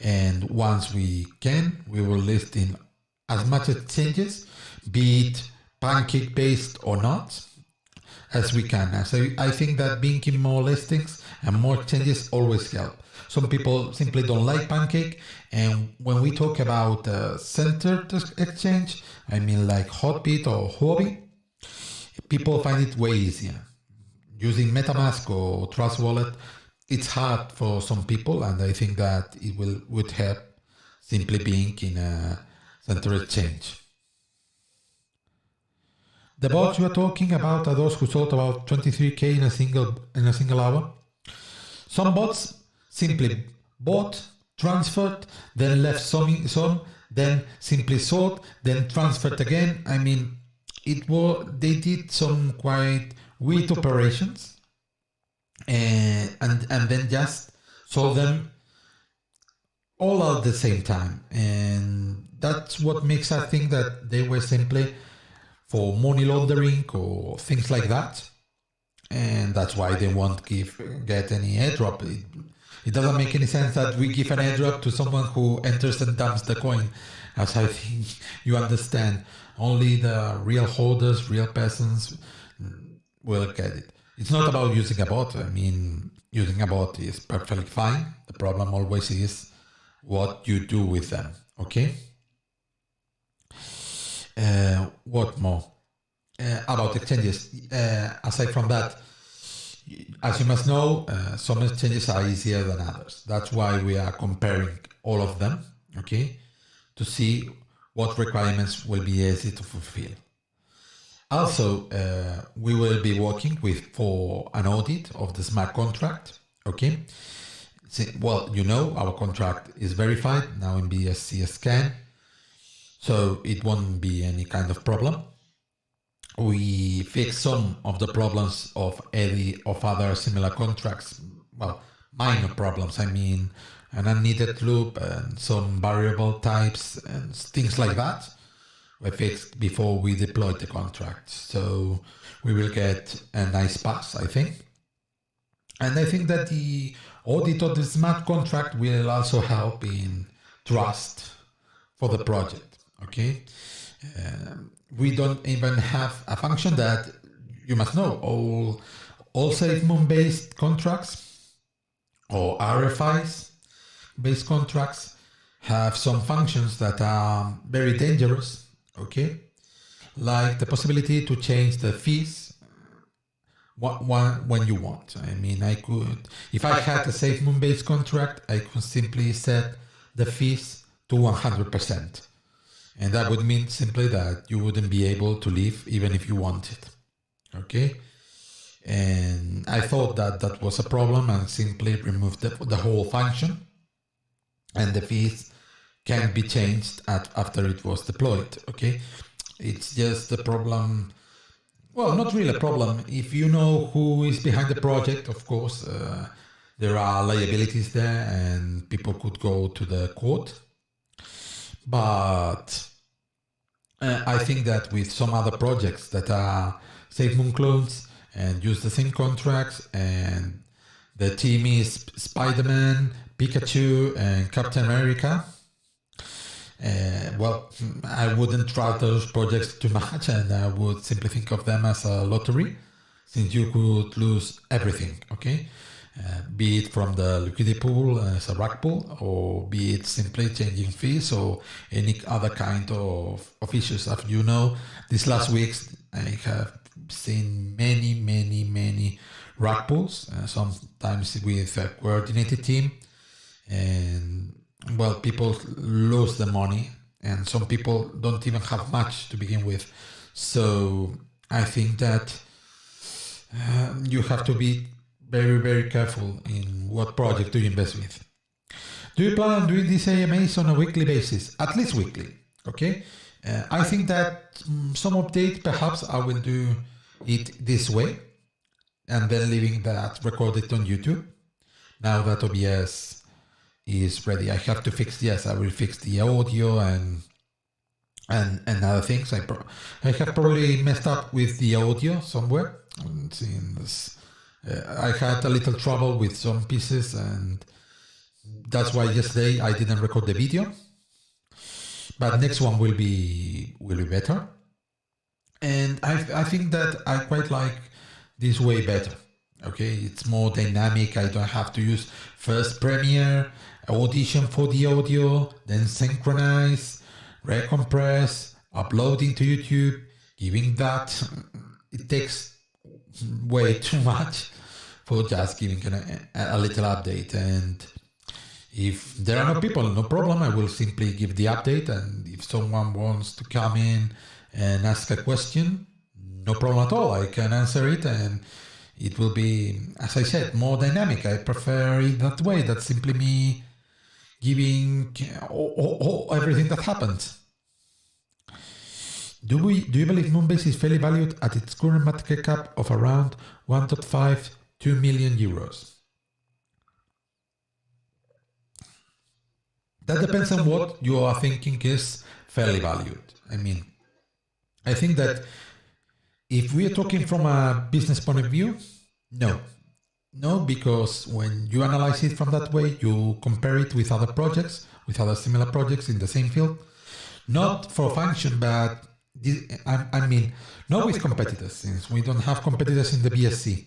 And once we can, we will list in as much exchanges, be it Pancake-based or not, as we can. So I think that being in more listings and more exchanges always help. Some people simply don't like Pancake, and when we talk about centered exchange, I mean like Hotbit or Huobi, people find it way easier. Using MetaMask or Trust Wallet, it's hard for some people, and I think that it would help simply being in a centered exchange. The bots you are talking about are those who sold about 23K in a single hour. Some bots simply bought, transferred, then left some, then simply sold, then transferred again. I mean, they did some quite weird operations, and then just sold them all at the same time. And that's what makes us think that they were simply for money laundering or things like that. And that's why they won't get any airdrop. It doesn't make any sense that we give an airdrop to someone who enters and dumps the coin, as I think you understand. Only the real holders, real persons will get it. It's not about using a bot. I mean, using a bot is perfectly fine. The problem always is what you do with them, okay? What more? About exchanges. Aside from that, as you must know, some exchanges are easier than others. That's why we are comparing all of them, okay, to see what requirements will be easy to fulfill. Also, we will be working for an audit of the smart contract, okay? Well, you know, our contract is verified now in BSC scan, so it won't be any kind of problem. We fix some of the problems of other similar contracts, well, minor problems, I mean, an unneeded loop and some variable types and things like that we fixed before we deployed the contract. So we will get a nice pass, I think. And I think that the audit of the smart contract will also help in trust for the project, okay? We don't even have a function that you must know. All SafeMoon-based contracts or RFIs-based contracts have some functions that are very dangerous, okay? Like the possibility to change the fees when you want. I mean, I could, if I had a SafeMoon-based contract, I could simply set the fees to 100%. And that would mean simply that you wouldn't be able to leave even if you wanted, okay? And I thought that that was a problem and simply removed the whole function, and the fees can be changed after it was deployed, okay? It's just a problem, well, not really a problem. If you know who is behind the project, of course, there are liabilities there and people could go to the court. But I think that with some other projects that are SafeMoon clones and use the same contracts, and the team is Spider-Man, Pikachu, and Captain America, well, I wouldn't try those projects too much, and I would simply think of them as a lottery, since you could lose everything, okay? Be it from the liquidity pool as a rug pool, or be it simply changing fees or any other kind of issues. As you know, these last weeks I have seen many rug pools, sometimes with a coordinated team, and well, people lose the money, and some people don't even have much to begin with. So I think that you have to be very careful in what project do you invest with. Do you plan on doing these AMAs on a weekly basis? At least weekly, okay? I think that some update, perhaps I will do it this way, and then leaving that recorded on YouTube. Now that OBS is ready, I have to fix, yes, I will fix the audio and other things. I have probably messed up with the audio somewhere. I had a little trouble with some pieces, and that's why yesterday I didn't record the video. But next one will be better. And I think that I quite like this way better. Okay, it's more dynamic. I don't have to use first Premiere, Audition for the audio, then synchronize, recompress, uploading to YouTube, giving that. It takes way too much for just giving a little update. And if there are no people, no problem, I will simply give the update, and if someone wants to come in and ask a question, no problem at all, I can answer it, and it will be, as I said, more dynamic. I prefer it that way. That's simply me giving everything that happens. Do you believe Moonbase is fairly valued at its current market cap of around 1.52 million euros? That depends on what you are thinking is fairly valued. I mean, I think that if we are talking from a business point of view, no. No, because when you analyze it from that way, you compare it with other projects, with other similar projects in the same field, not for function, but I mean, not with competitors, since we don't have competitors in the BSC.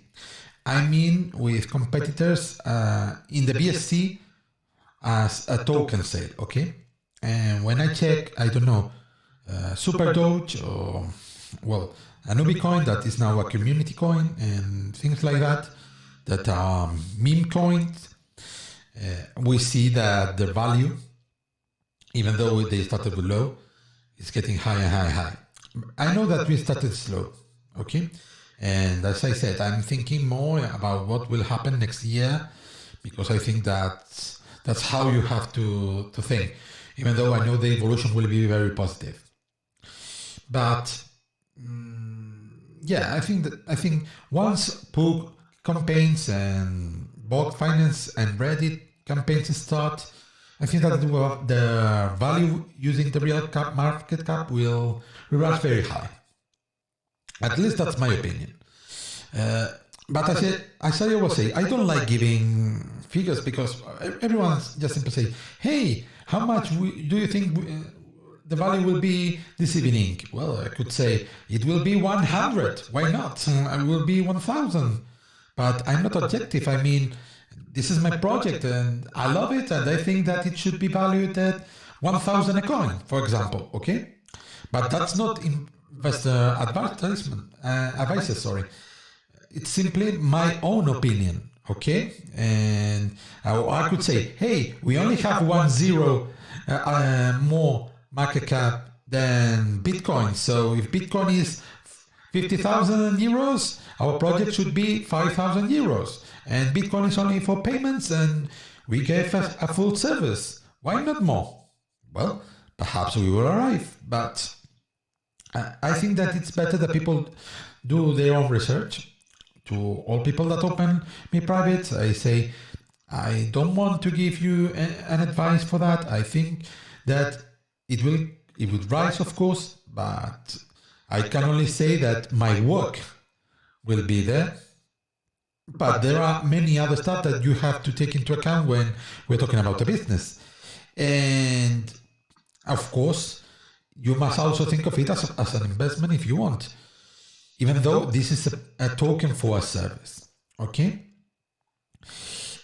I mean with competitors in the BSC as a token sale, okay? And when I check, I don't know, Super Doge or, well, a new Bitcoin that is now a community coin and things like that, that are meme coins, we see that the value, even though they started with low, is getting higher and higher and higher. I know that we started slow, okay? And as I said, I'm thinking more about what will happen next year, because I think that's how you have to think, even though I know the evolution will be very positive. But yeah, I think once Pug campaigns and Bog Finance and Reddit campaigns start, I think that the value using the real market cap will rise very high. At least that's my opinion. But as I always say, I don't like giving figures, because everyone just simply say, hey, how much do you think the value will be this evening? Well, I could say it will be 100. Why not? It will be 1,000. But I'm not objective. I mean, this is my project and I love it, and I think that it should be valued at 1,000 a coin, for example, okay? But that's not investor advice, sorry. It's simply my own opinion, okay? And I could say, hey, we only have 1 more market cap than Bitcoin. So if Bitcoin is 50,000 euros, our project should be 5,000 euros. And Bitcoin is only for payments, and we gave a full service. Why not more? Well, perhaps we will arrive, but I think that it's better that people do their own research. To all people that open me private, I say, I don't want to give you an advice for that. I think that it would rise, of course, but I can only say that my work will be there. But there are many other stuff that you have to take into account when we're talking about a business. And of course, you must also think of it as an investment if you want, even though this is a token for a service, okay?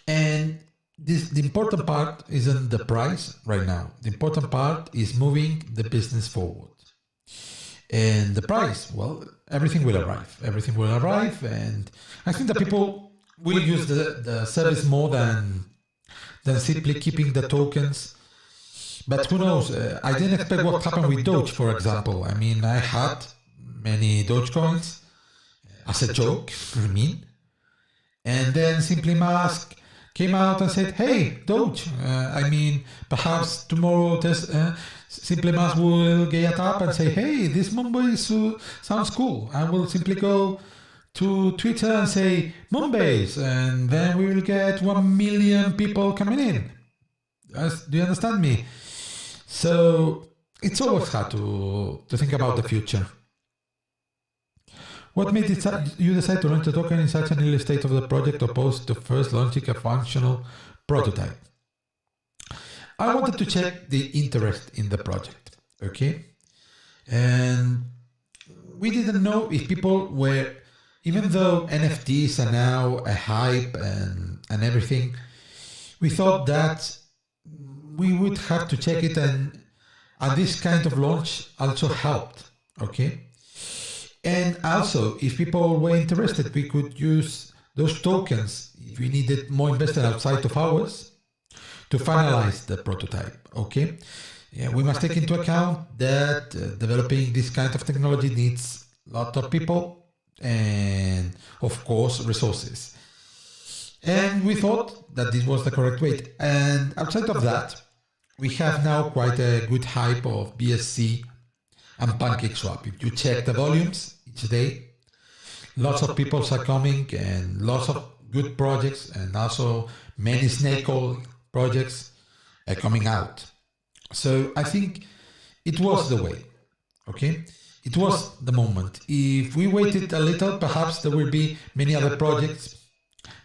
And the important part isn't the price right now. The important part is moving the business forward. And the price, well, everything will arrive. Everything will arrive, and I think that people will use the service more than simply keeping the tokens. But who knows? I didn't expect what happened with Doge, for example. I mean, I had many Dogecoins as a joke, I mean. And then Simply Mask came out and said, hey, Doge, I mean, perhaps tomorrow Simply Mask will get up and say, hey, this Moonbase sounds cool. I will simply go to Twitter and say Moonbase, and then we will get 1 million people coming in. Do you understand me? So it's always hard to think about the future. What made you decide to launch the token in such an early state of the project opposed to first launching a functional prototype? I wanted to check the interest in the project, okay? And we didn't know if people were, even though NFTs are now a hype and everything, we thought that we would have to check it, and this kind of launch also helped, okay? And also, if people were interested, we could use those tokens if we needed more investors outside of ours to finalize the prototype, okay? Yeah, we must take into account that developing this kind of technology needs a lot of people and, of course, resources. And we thought that this was the correct way. And outside of that, we have now quite a good hype of BSC and PancakeSwap. If you check the volumes each day, lots of people are coming and lots of good projects, and also many snake oil projects are coming out. So I think it was the way, okay? It was the moment. If we waited a little, perhaps there will be many other projects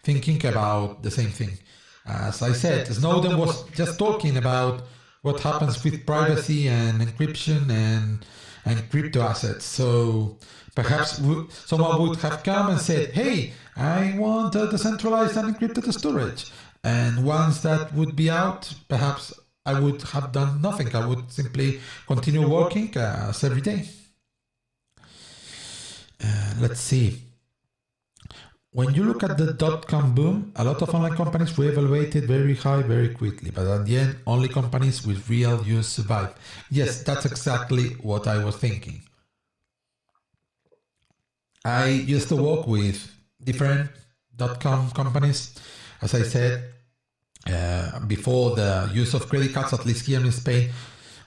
thinking about the same thing. As I said, Snowden was just talking about what happens with privacy and encryption and and crypto assets. So perhaps someone would have come and said, hey, I want a decentralized and encrypted storage. And once that would be out, perhaps I would have done nothing. I would simply continue working as every day. Let's see. When you look at the dot-com boom, a lot of online companies reevaluated very high very quickly, but at the end, only companies with real use survive. Yes, that's exactly what I was thinking. I used to work with different dot-com companies. As I said, before the use of credit cards, at least here in Spain,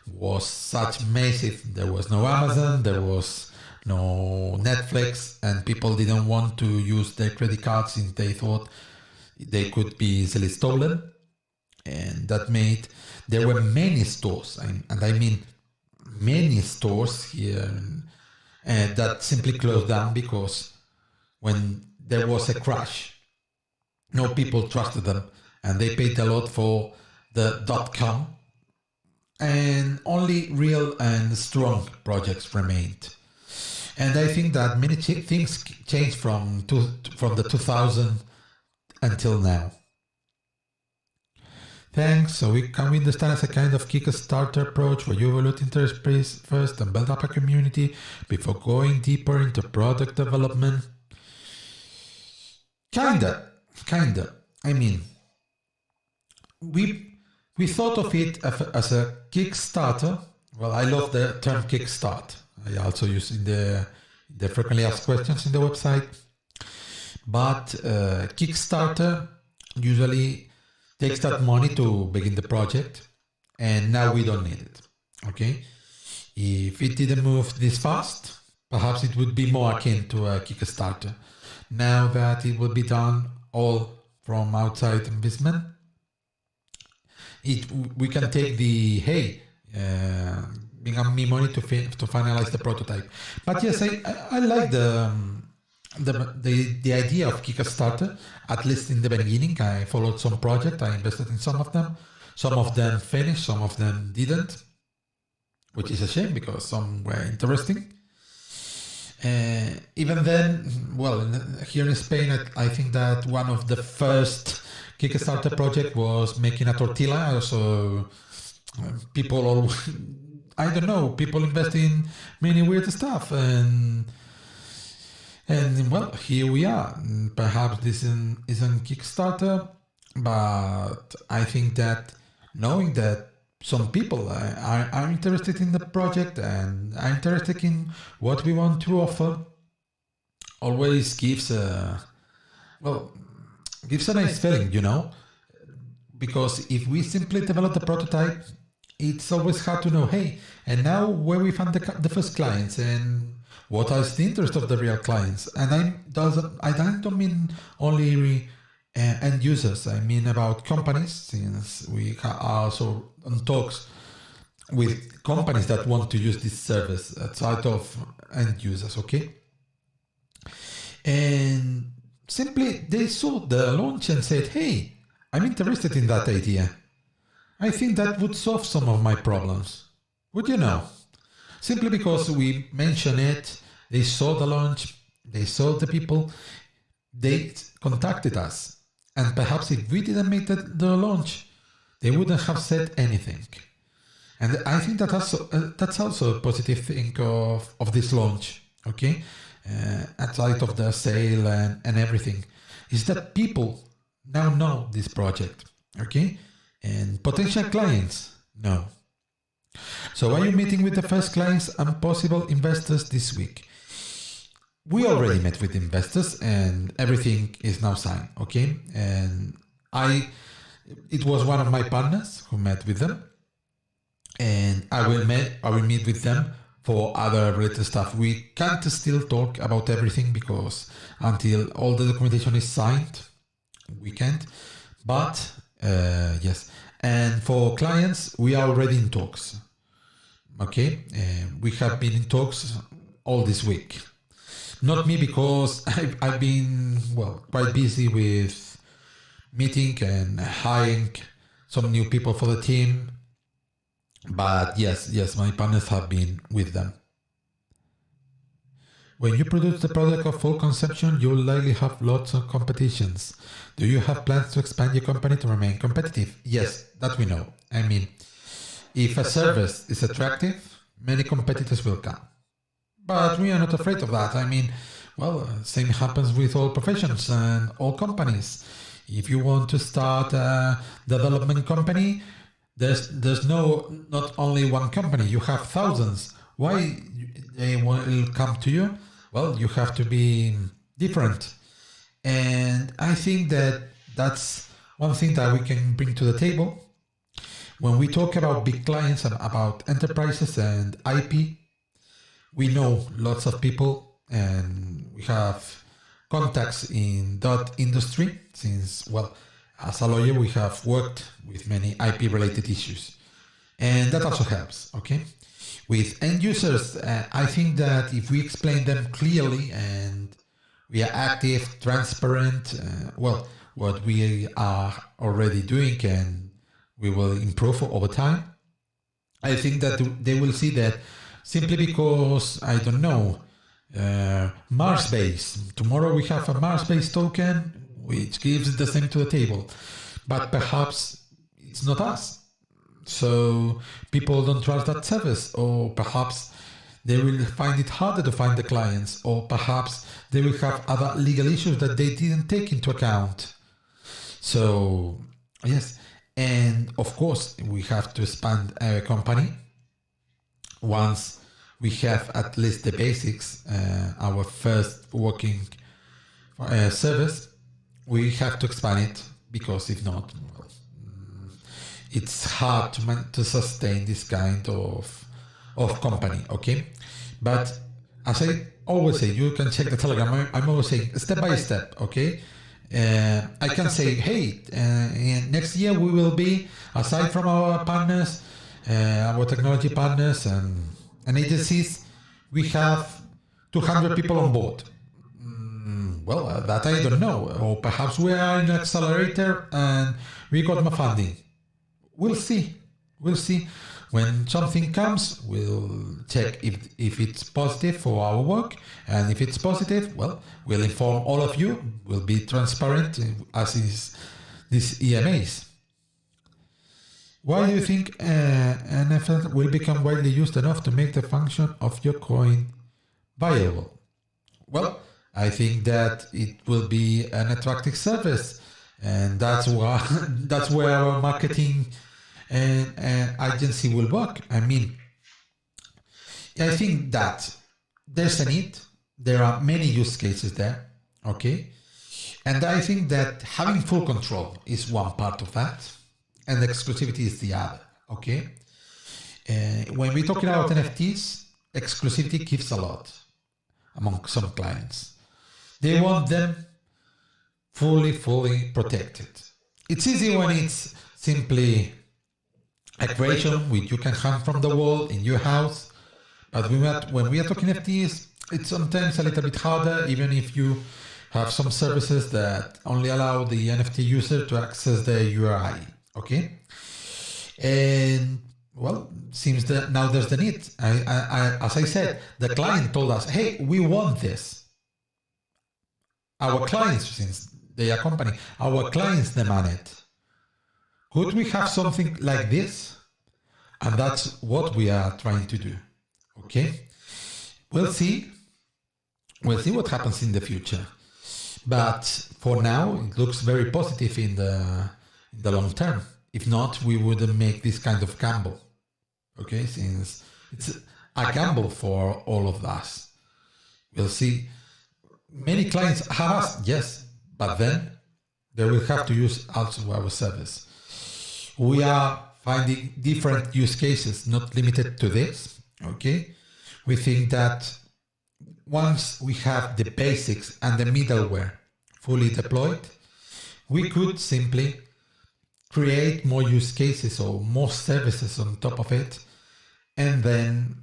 was such massive. There was no Amazon, there was no Netflix, and people didn't want to use their credit cards since they thought they could be easily stolen. And that made, there were many stores, and I mean many stores here that simply closed down because when there was a crash, no people trusted them, and they paid a lot for the .com, and only real and strong projects remained. And I think that many things changed from the 2000 until now. Thanks. So can we understand as a kind of Kickstarter approach where you evaluate interest first and build up a community before going deeper into product development? Kinda. I mean, we thought of it as a Kickstarter. Well, I love the term Kickstart. I also use in the frequently asked questions in the website. But Kickstarter usually takes that money to begin the project, and now we don't need it. Okay? If it didn't move this fast, perhaps it would be more akin to a Kickstarter. Now that it will be done all from outside investment, we can take the, hey, bring me money to finalize the prototype. But yes, I like the idea of Kickstarter, at least in the beginning. I followed some projects, I invested in some of them finished, some of them didn't, which is a shame because some were interesting. Even then, well, here in Spain, I think that one of the first Kickstarter project was making a tortilla. So people people invest in many weird stuff, and well, here we are. Perhaps this isn't Kickstarter, but I think that knowing that some people are interested in the project and are interested in what we want to offer always gives a nice feeling, because if we simply develop the prototype, it's always hard to know, hey, and now where we found the first clients and what is the interest of the real clients. And I don't mean only end users, I mean about companies, since we are also on talks with companies that want to use this service outside of end users, okay? And simply they saw the launch and said, hey, I'm interested in that idea. I think that would solve some of my problems. Would you know? Simply because we mentioned it, they saw the launch, they saw the people, they contacted us. And perhaps if we didn't make the launch, they wouldn't have said anything. And I think that's also a positive thing of this launch, okay? Outside of the sale and everything, is that people now know this project, okay? And potential clients know. So are you meeting with the first clients and possible investors this week? We already met with investors and everything is now signed, okay? And it was one of my partners who met with them, and I will meet with them for other related stuff. We can't still talk about everything because until all the documentation is signed, we can't. But yes, and for clients, we are already in talks. Okay, we have been in talks all this week. Not me, because I've been, quite busy with meeting and hiring some new people for the team. But yes, my partners have been with them. When you produce the product of full consumption, you will likely have lots of competitions. Do you have plans to expand your company to remain competitive? Yes, that we know. I mean, if a service is attractive, many competitors will come. But we are not afraid of that. I mean, well, same happens with all professions and all companies. If you want to start a development company, there's not only one company, you have thousands. Why they will come to you? Well, you have to be different. And I think that's one thing that we can bring to the table. When we talk about big clients and about enterprises and IP, we know lots of people and we have contacts in that industry since, well, as a lawyer, we have worked with many IP related issues. And that also helps, okay? With end users, I think that if we explain them clearly and we are active, transparent, well, what we are already doing and we will improve over time, I think that they will see that simply because, I don't know, Mars base. Tomorrow we have a Mars base token which gives the same to the table, but perhaps it's not us. So people don't trust that service, or perhaps they will find it harder to find the clients, or perhaps they will have other legal issues that they didn't take into account. So yes, and of course we have to expand our company. Once we have at least the basics, our first working service, we have to expand it, because if not, well, it's hard to sustain this kind of company, okay? But as I always say, you can check the Telegram, I'm always saying step by step, okay? I can say, hey, next year we will be, aside from our partners, our technology partners and agencies, we have 200 people on board. Well, that I don't know. Or perhaps we are in an accelerator and we got more funding. We'll see. We'll see. When something comes, we'll check if it's positive for our work. And if it's positive, well, we'll inform all of you. We'll be transparent, as is these EMAs. Why do you think NFT will become widely used enough to make the function of your coin viable? Well, I think that it will be an attractive service, and that's where our marketing and agency will work. I mean, I think that there's a need. There are many use cases there, okay? And I think that having full control is one part of that, and exclusivity is the other, okay? When we're talking about NFTs, exclusivity gives a lot among some clients. They want them fully protected. It's easy when it's simply a creation which you can hang from the wall in your house, but when we are talking NFTs, it's sometimes a little bit harder, even if you have some services that only allow the NFT user to access the URI, okay? And well, seems that now there's the need. As I said, the client told us, hey, we want this. Our clients, since they are a company, our clients demand it. Could we have something like this? And that's what we are trying to do. Okay? We'll see. We'll see what happens in the future. But for now, it looks very positive in the long term. If not, we wouldn't make this kind of gamble. Okay? Since it's a gamble for all of us. We'll see. Many clients have us, yes, but then they will have to use also our service. We are finding different use cases, not limited to this, okay? We think that once we have the basics and the middleware fully deployed, we could simply create more use cases or more services on top of it, and then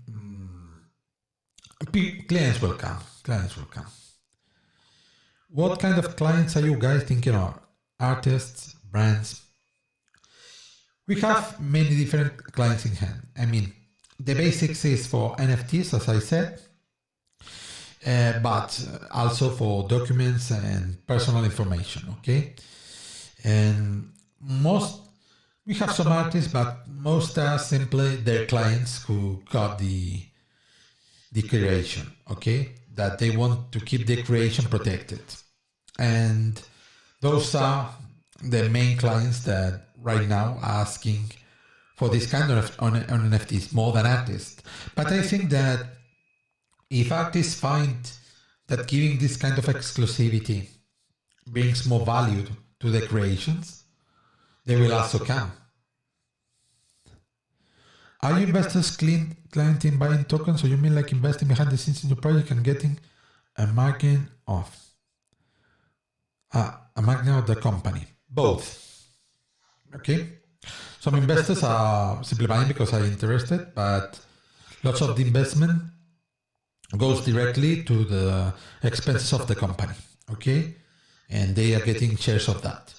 clients will come. What kind of clients are you guys thinking of? Artists, brands? We have many different clients in hand. I mean, the basics is for NFTs, as I said. but also for documents and personal information, okay? And we have some artists, but most are simply their clients who got the creation, okay? That they want to keep the creation protected. And those are the main clients that right now are asking for this kind of on NFTs more than artists. But I think that if artists find that giving this kind of exclusivity brings more value to the creations, they will also come. Are you investors client in buying tokens, or you mean like investing behind the scenes in your project and getting a margin of the company? Both. Okay. Some investors are simply buying because they're interested, but lots of the investment goes directly to the expenses of the company. Okay, and they are getting shares of that,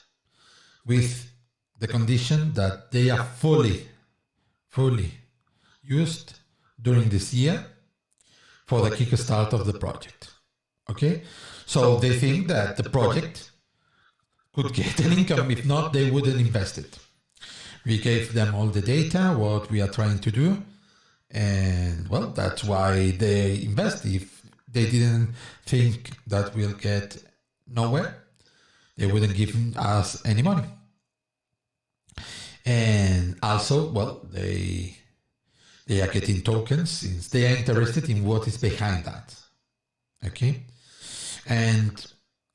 with the condition that they are fully used during this year for the kickstart of the project. Okay, so they think that the project could get an income. If not, they wouldn't invest it. We gave them all the data, what we are trying to do, and well, that's why they invest. If they didn't think that we'll get nowhere, they wouldn't give us any money. And also, well, they are getting tokens since they are interested in what is behind that. Okay, and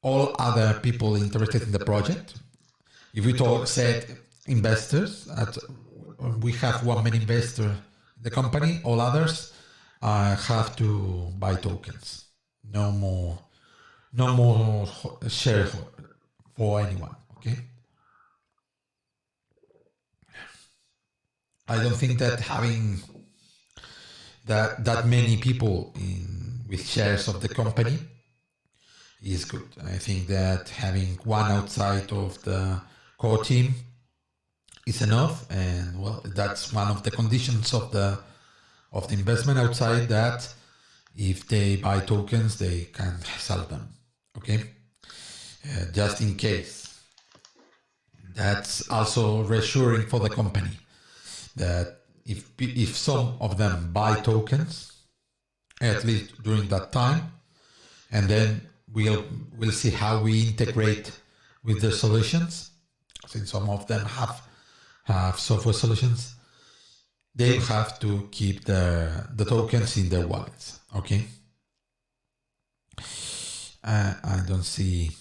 all other people interested in the project. If we said investors, we have one main investor in the company. All others have to buy tokens. No more share for anyone. Okay. I don't think that having that many people with shares of the company is good. I think that having one outside of the core team is enough, and well, that's one of the conditions of the investment outside, that if they buy tokens, they can sell them. Okay, just in case. That's also reassuring for the company that if some of them buy tokens, at least during that time, and then we'll see how we integrate with the solutions. Since some of them have software solutions, they have to keep the tokens in their wallets. Okay. I don't see.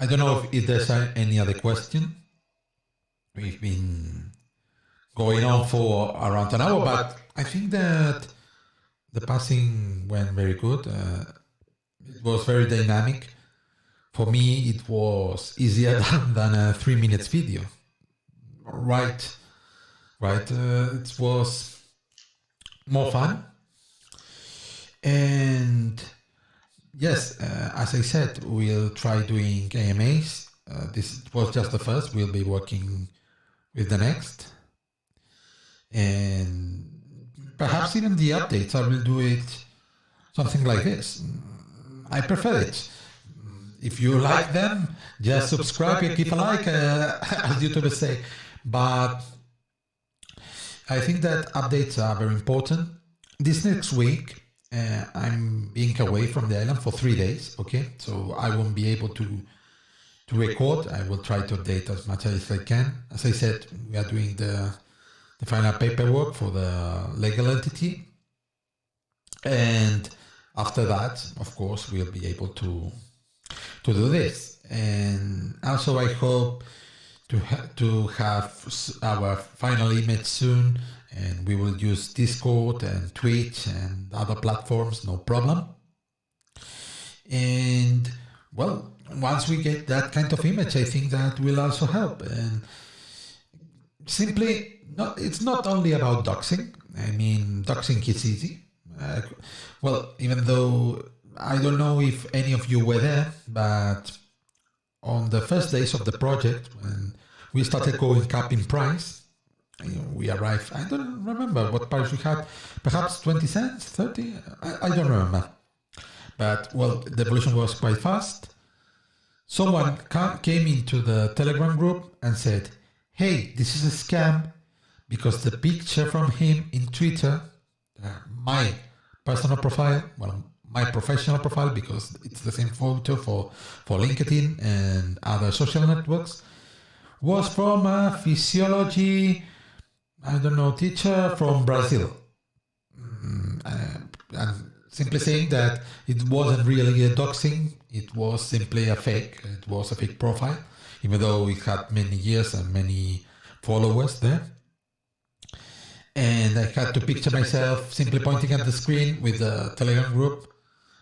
I don't know if there's any other question. We've been going on for around an hour, but I think that the passing went very good. It was very dynamic. For me, it was easier than a 3 minutes video. Right. It was more fun. And yes, as I said, we'll try doing AMAs. This was just the first. We'll be working with the next. And perhaps even the updates, I will do it something like this. I prefer it. If you like them, just subscribe and give a like, as YouTubers say. But I think that updates are very important. This next week, I'm being away from the island for 3 days, okay? So I won't be able to record. I will try to update as much as I can. As I said, we are doing the final paperwork for the legal entity. And after that, of course, we'll be able to do this. And also I hope to have our final image soon, and we will use Discord and Twitch and other platforms, no problem. And well, once we get that kind of image, I think that will also help. And simply, it's not only about doxing. I mean, doxing is easy. Well, even though I don't know if any of you were there, but on the first days of the project, we started going up in price. We arrived, I don't remember what price we had, perhaps 20 cents, 30, I don't remember. But, well, the evolution was quite fast. Someone came into the Telegram group and said, hey, this is a scam, because the picture from him in Twitter, my personal profile, well, my professional profile, because it's the same photo for LinkedIn and other social networks, was from a physiology, I don't know, teacher from Brazil. And simply saying that it wasn't really a doxing, it was simply a fake. It was a fake profile, even though it had many years and many followers there. And I had to picture myself simply pointing at the screen with the Telegram group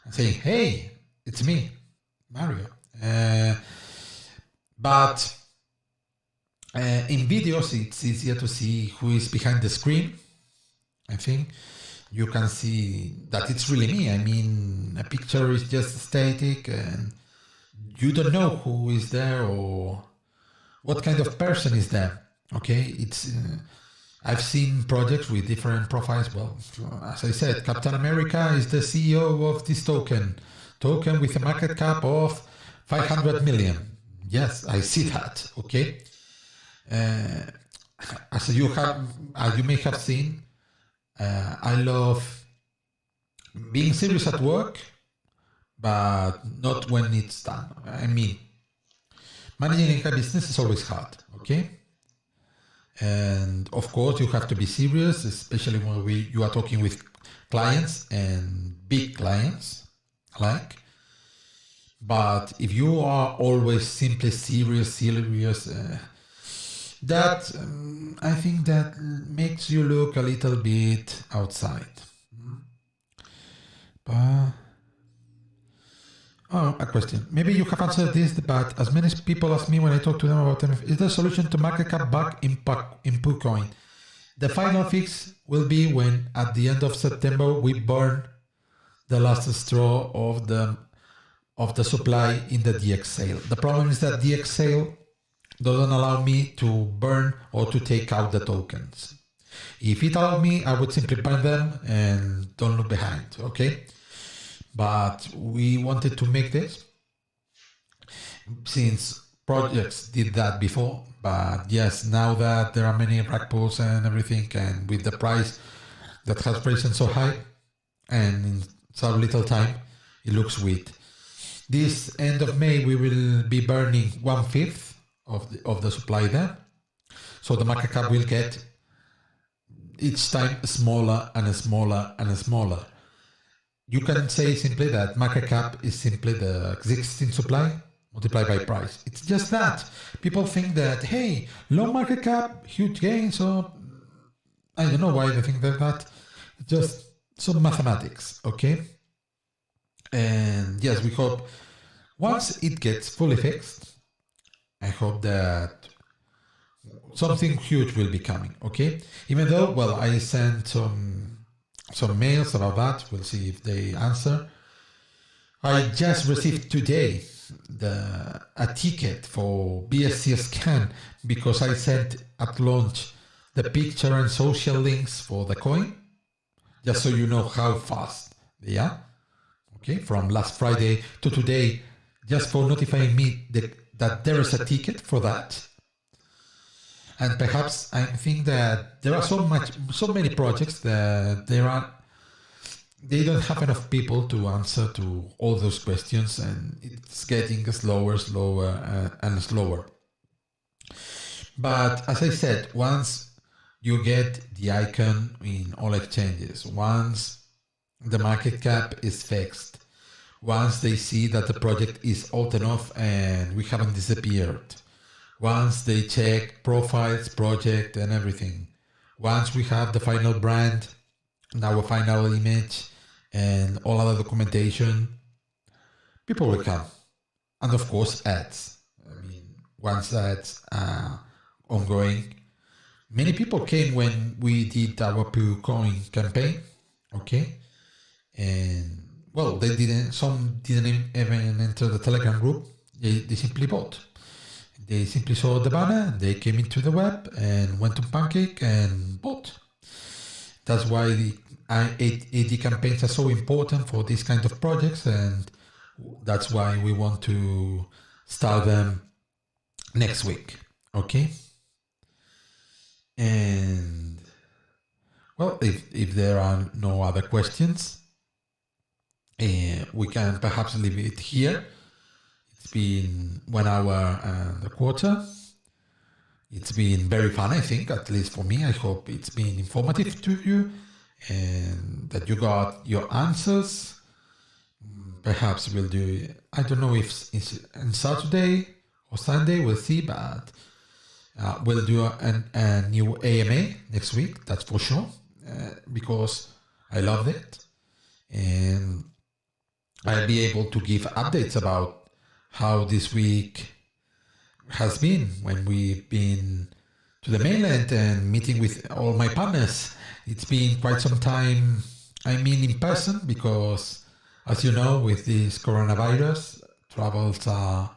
and saying, hey, it's me, Mario. But in videos, it's easier to see who is behind the screen. I think you can see that it's really me. I mean, a picture is just static and you don't know who is there or what kind of person is there. Okay, it's I've seen projects with different profiles. Well, as I said, Captain America is the CEO of this token with a market cap of 500 million. Yes, I see that. Okay. As you may have seen, I love being serious at work, but not when it's done. I mean, managing a business is always hard, okay? And of course, you have to be serious, especially when you are talking with clients and big clients alike. But if you are always simply serious, that I think that makes you look a little bit outside. But, a question. Maybe you have answered this, but as many people ask me when I talk to them about them, is the solution to market cap bug in PooCoin? The final fix will be when at the end of September we burn the last straw of the supply in the DX sale. The problem is that DX sale doesn't allow me to burn or to take out the tokens. If it allowed me, I would simply burn them and don't look behind, okay? But we wanted to make this since projects did that before. But yes, now that there are many rug pulls and everything, and with the price that has risen so high and in so little time, it looks weak. This end of May, we will be burning 1/5 of the supply there. So the market cap will get each time smaller and smaller and smaller. You can say simply that market cap is simply the existing supply multiplied by price. It's just that. People think that, hey, low market cap, huge gains, or I don't know why they think that. It's just some mathematics, okay? And yes, we hope once it gets fully fixed, I hope that something huge will be coming, okay? Even though, well, I sent some mails about that. We'll see if they answer. I just received today a ticket for BSC scan because I sent at launch the picture and social links for the coin, just so you know how fast they are. Okay, from last Friday to today, just for notifying me that there is a ticket for that. And perhaps I think that there are so many projects that they don't have enough people to answer to all those questions, and it's getting slower and slower. But as I said, once you get the icon in all exchanges, once the market cap is fixed, once they see that the project is old enough and we haven't disappeared, once they check profiles, project and everything, once we have the final brand, our final image and all other documentation, people will come. And of course ads. I mean, once ads are ongoing, many people came when we did our PooCoin campaign, okay? And well, some didn't even enter the Telegram group. They simply bought. They simply saw the banner, they came into the web and went to Pancake and bought. That's why the AD campaigns are so important for these kind of projects, and that's why we want to start them next week. Okay? And well, if there are no other questions, we can perhaps leave it here. It's been 1 hour and a quarter. It's been very fun, I think, at least for me. I hope it's been informative to you and that you got your answers. Perhaps we'll do, I don't know if it's on Saturday or Sunday, we'll see, but we'll do a new AMA next week, that's for sure, because I loved it. And I'll be able to give updates about how this week has been when we've been to the mainland and meeting with all my partners. It's been quite some time, I mean in person, because as you know, with this coronavirus, travels are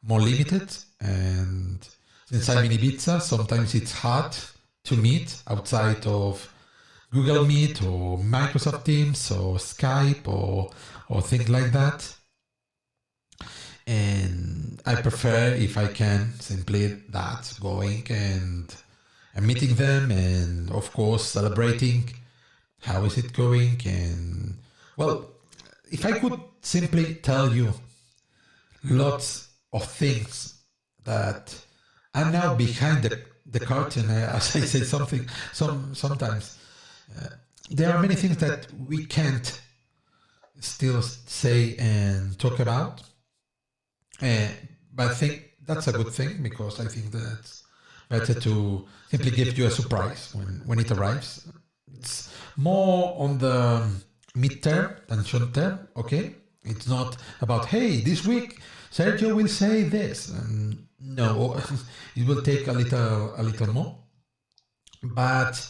more limited, and since I'm in Ibiza, sometimes it's hard to meet outside of Google Meet or Microsoft Teams or Skype or things like that. And I prefer, if I can, simply that, going and meeting them, and of course celebrating how is it going. And well, if I could simply tell you lots of things that are now behind the curtain, as I say sometimes, there are many things that we can't still say and talk about. But I think that's a good thing, because I think that's better to simply give you a surprise when it arrives. It's more on the mid-term than short-term, okay? It's not about, hey, this week Sergio will say this. No, it will take a little more. But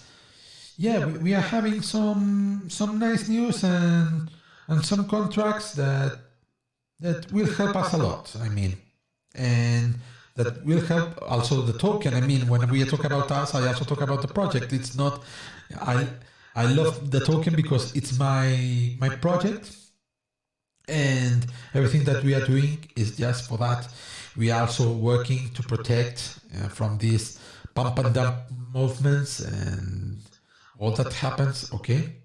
yeah, we are having some nice news and some contracts that will help us a lot, I mean, and that will help also the token. I mean, when we talk about us, I also talk about the project. It's not, I love the token because it's my project, and everything that we are doing is just for that. We are also working to protect from these pump and dump movements and all that happens, okay?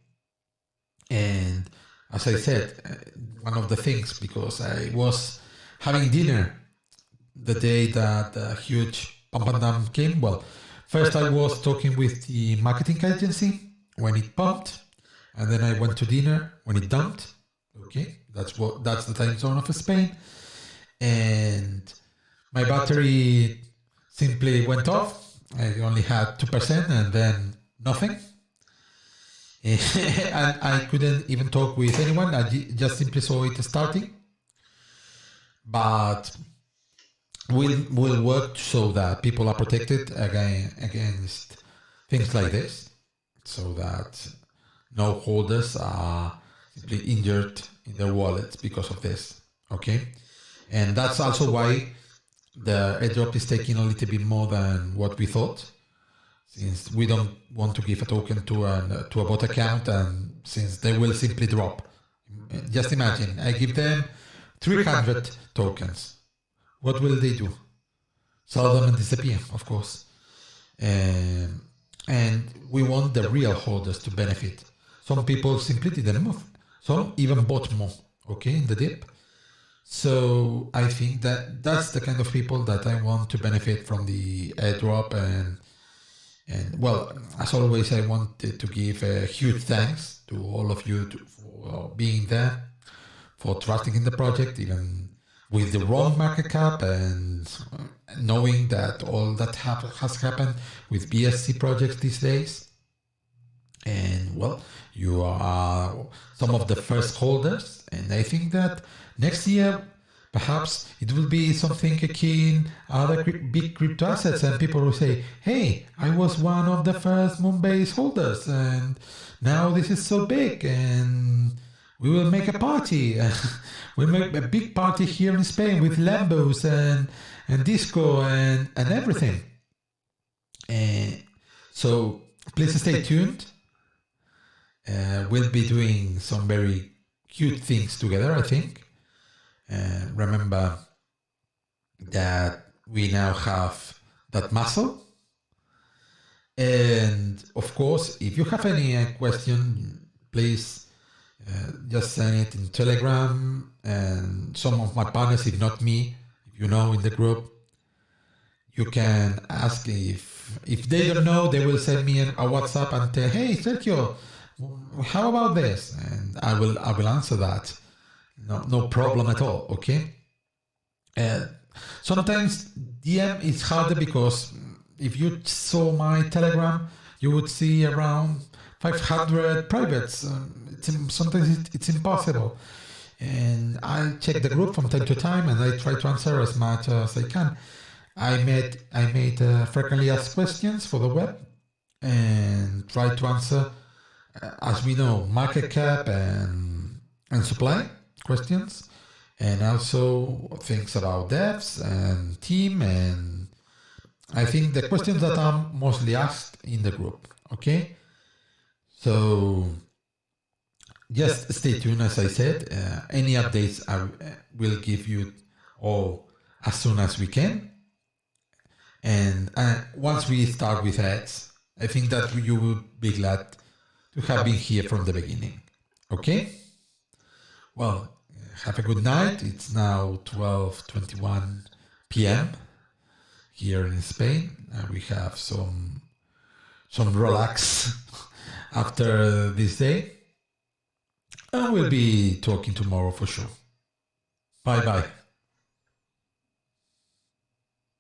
And as I said, one of the things, because I was having dinner the day that the huge pump and dump came. Well, first I was talking with the marketing agency when it pumped, and then I went to dinner when it dumped. Okay, that's the time zone of Spain, and my battery simply went off. I only had 2%, and then nothing. And I couldn't even talk with anyone. I just simply saw it starting. But we'll work so that people are protected against things like this, so that no holders are simply injured in their wallets because of this. Okay, and that's also why the airdrop is taking a little bit more than what we thought, since we don't want to give a token to a bot account, and since they will simply drop. Just imagine, I give them 300 tokens. What will they do? Sell them and disappear, of course. And we want the real holders to benefit. Some people simply didn't move. Some even bought more, okay, in the dip. So I think that's the kind of people that I want to benefit from the airdrop. And well, as always, I wanted to give a huge thanks to all of you for being there, for trusting in the project, even with the wrong market cap, and knowing that all that has happened with BSC projects these days. And well, you are some of the first holders, and I think that next year perhaps it will be something akin other big crypto assets, and people will say, hey, I was one of the first Moonbase holders, and now this is so big, and we will make a party. We'll make a big party here in Spain with Lambos and disco and everything. So please stay tuned. We'll be doing some very cute things together, I think. Remember that we now have that muscle. And of course, if you have any question, please just send it in Telegram. And some of my partners, if not me, if you know in the group, you can ask if they don't know, they will send me a WhatsApp and say, hey, Sergio, how about this? And I will answer that. No problem at all. Okay. Sometimes DM is harder because if you saw my Telegram, you would see around 500 privates. Sometimes it's impossible. And I check the group from time to time, and I try to answer as much as I can. I made frequently asked questions for the web, and try to answer, as we know, market cap and supply questions, and also things about devs and team, and I think the questions that are mostly asked in the group. Okay, so just stay tuned. As I said, any updates I will give you all as soon as we can. And once we start with ads, I think that you will be glad to have been here from the beginning. Okay? Well, have a good night. It's now 12:21 p.m. here in Spain. We have some relax after this day. And we'll be talking tomorrow for sure. Bye-bye.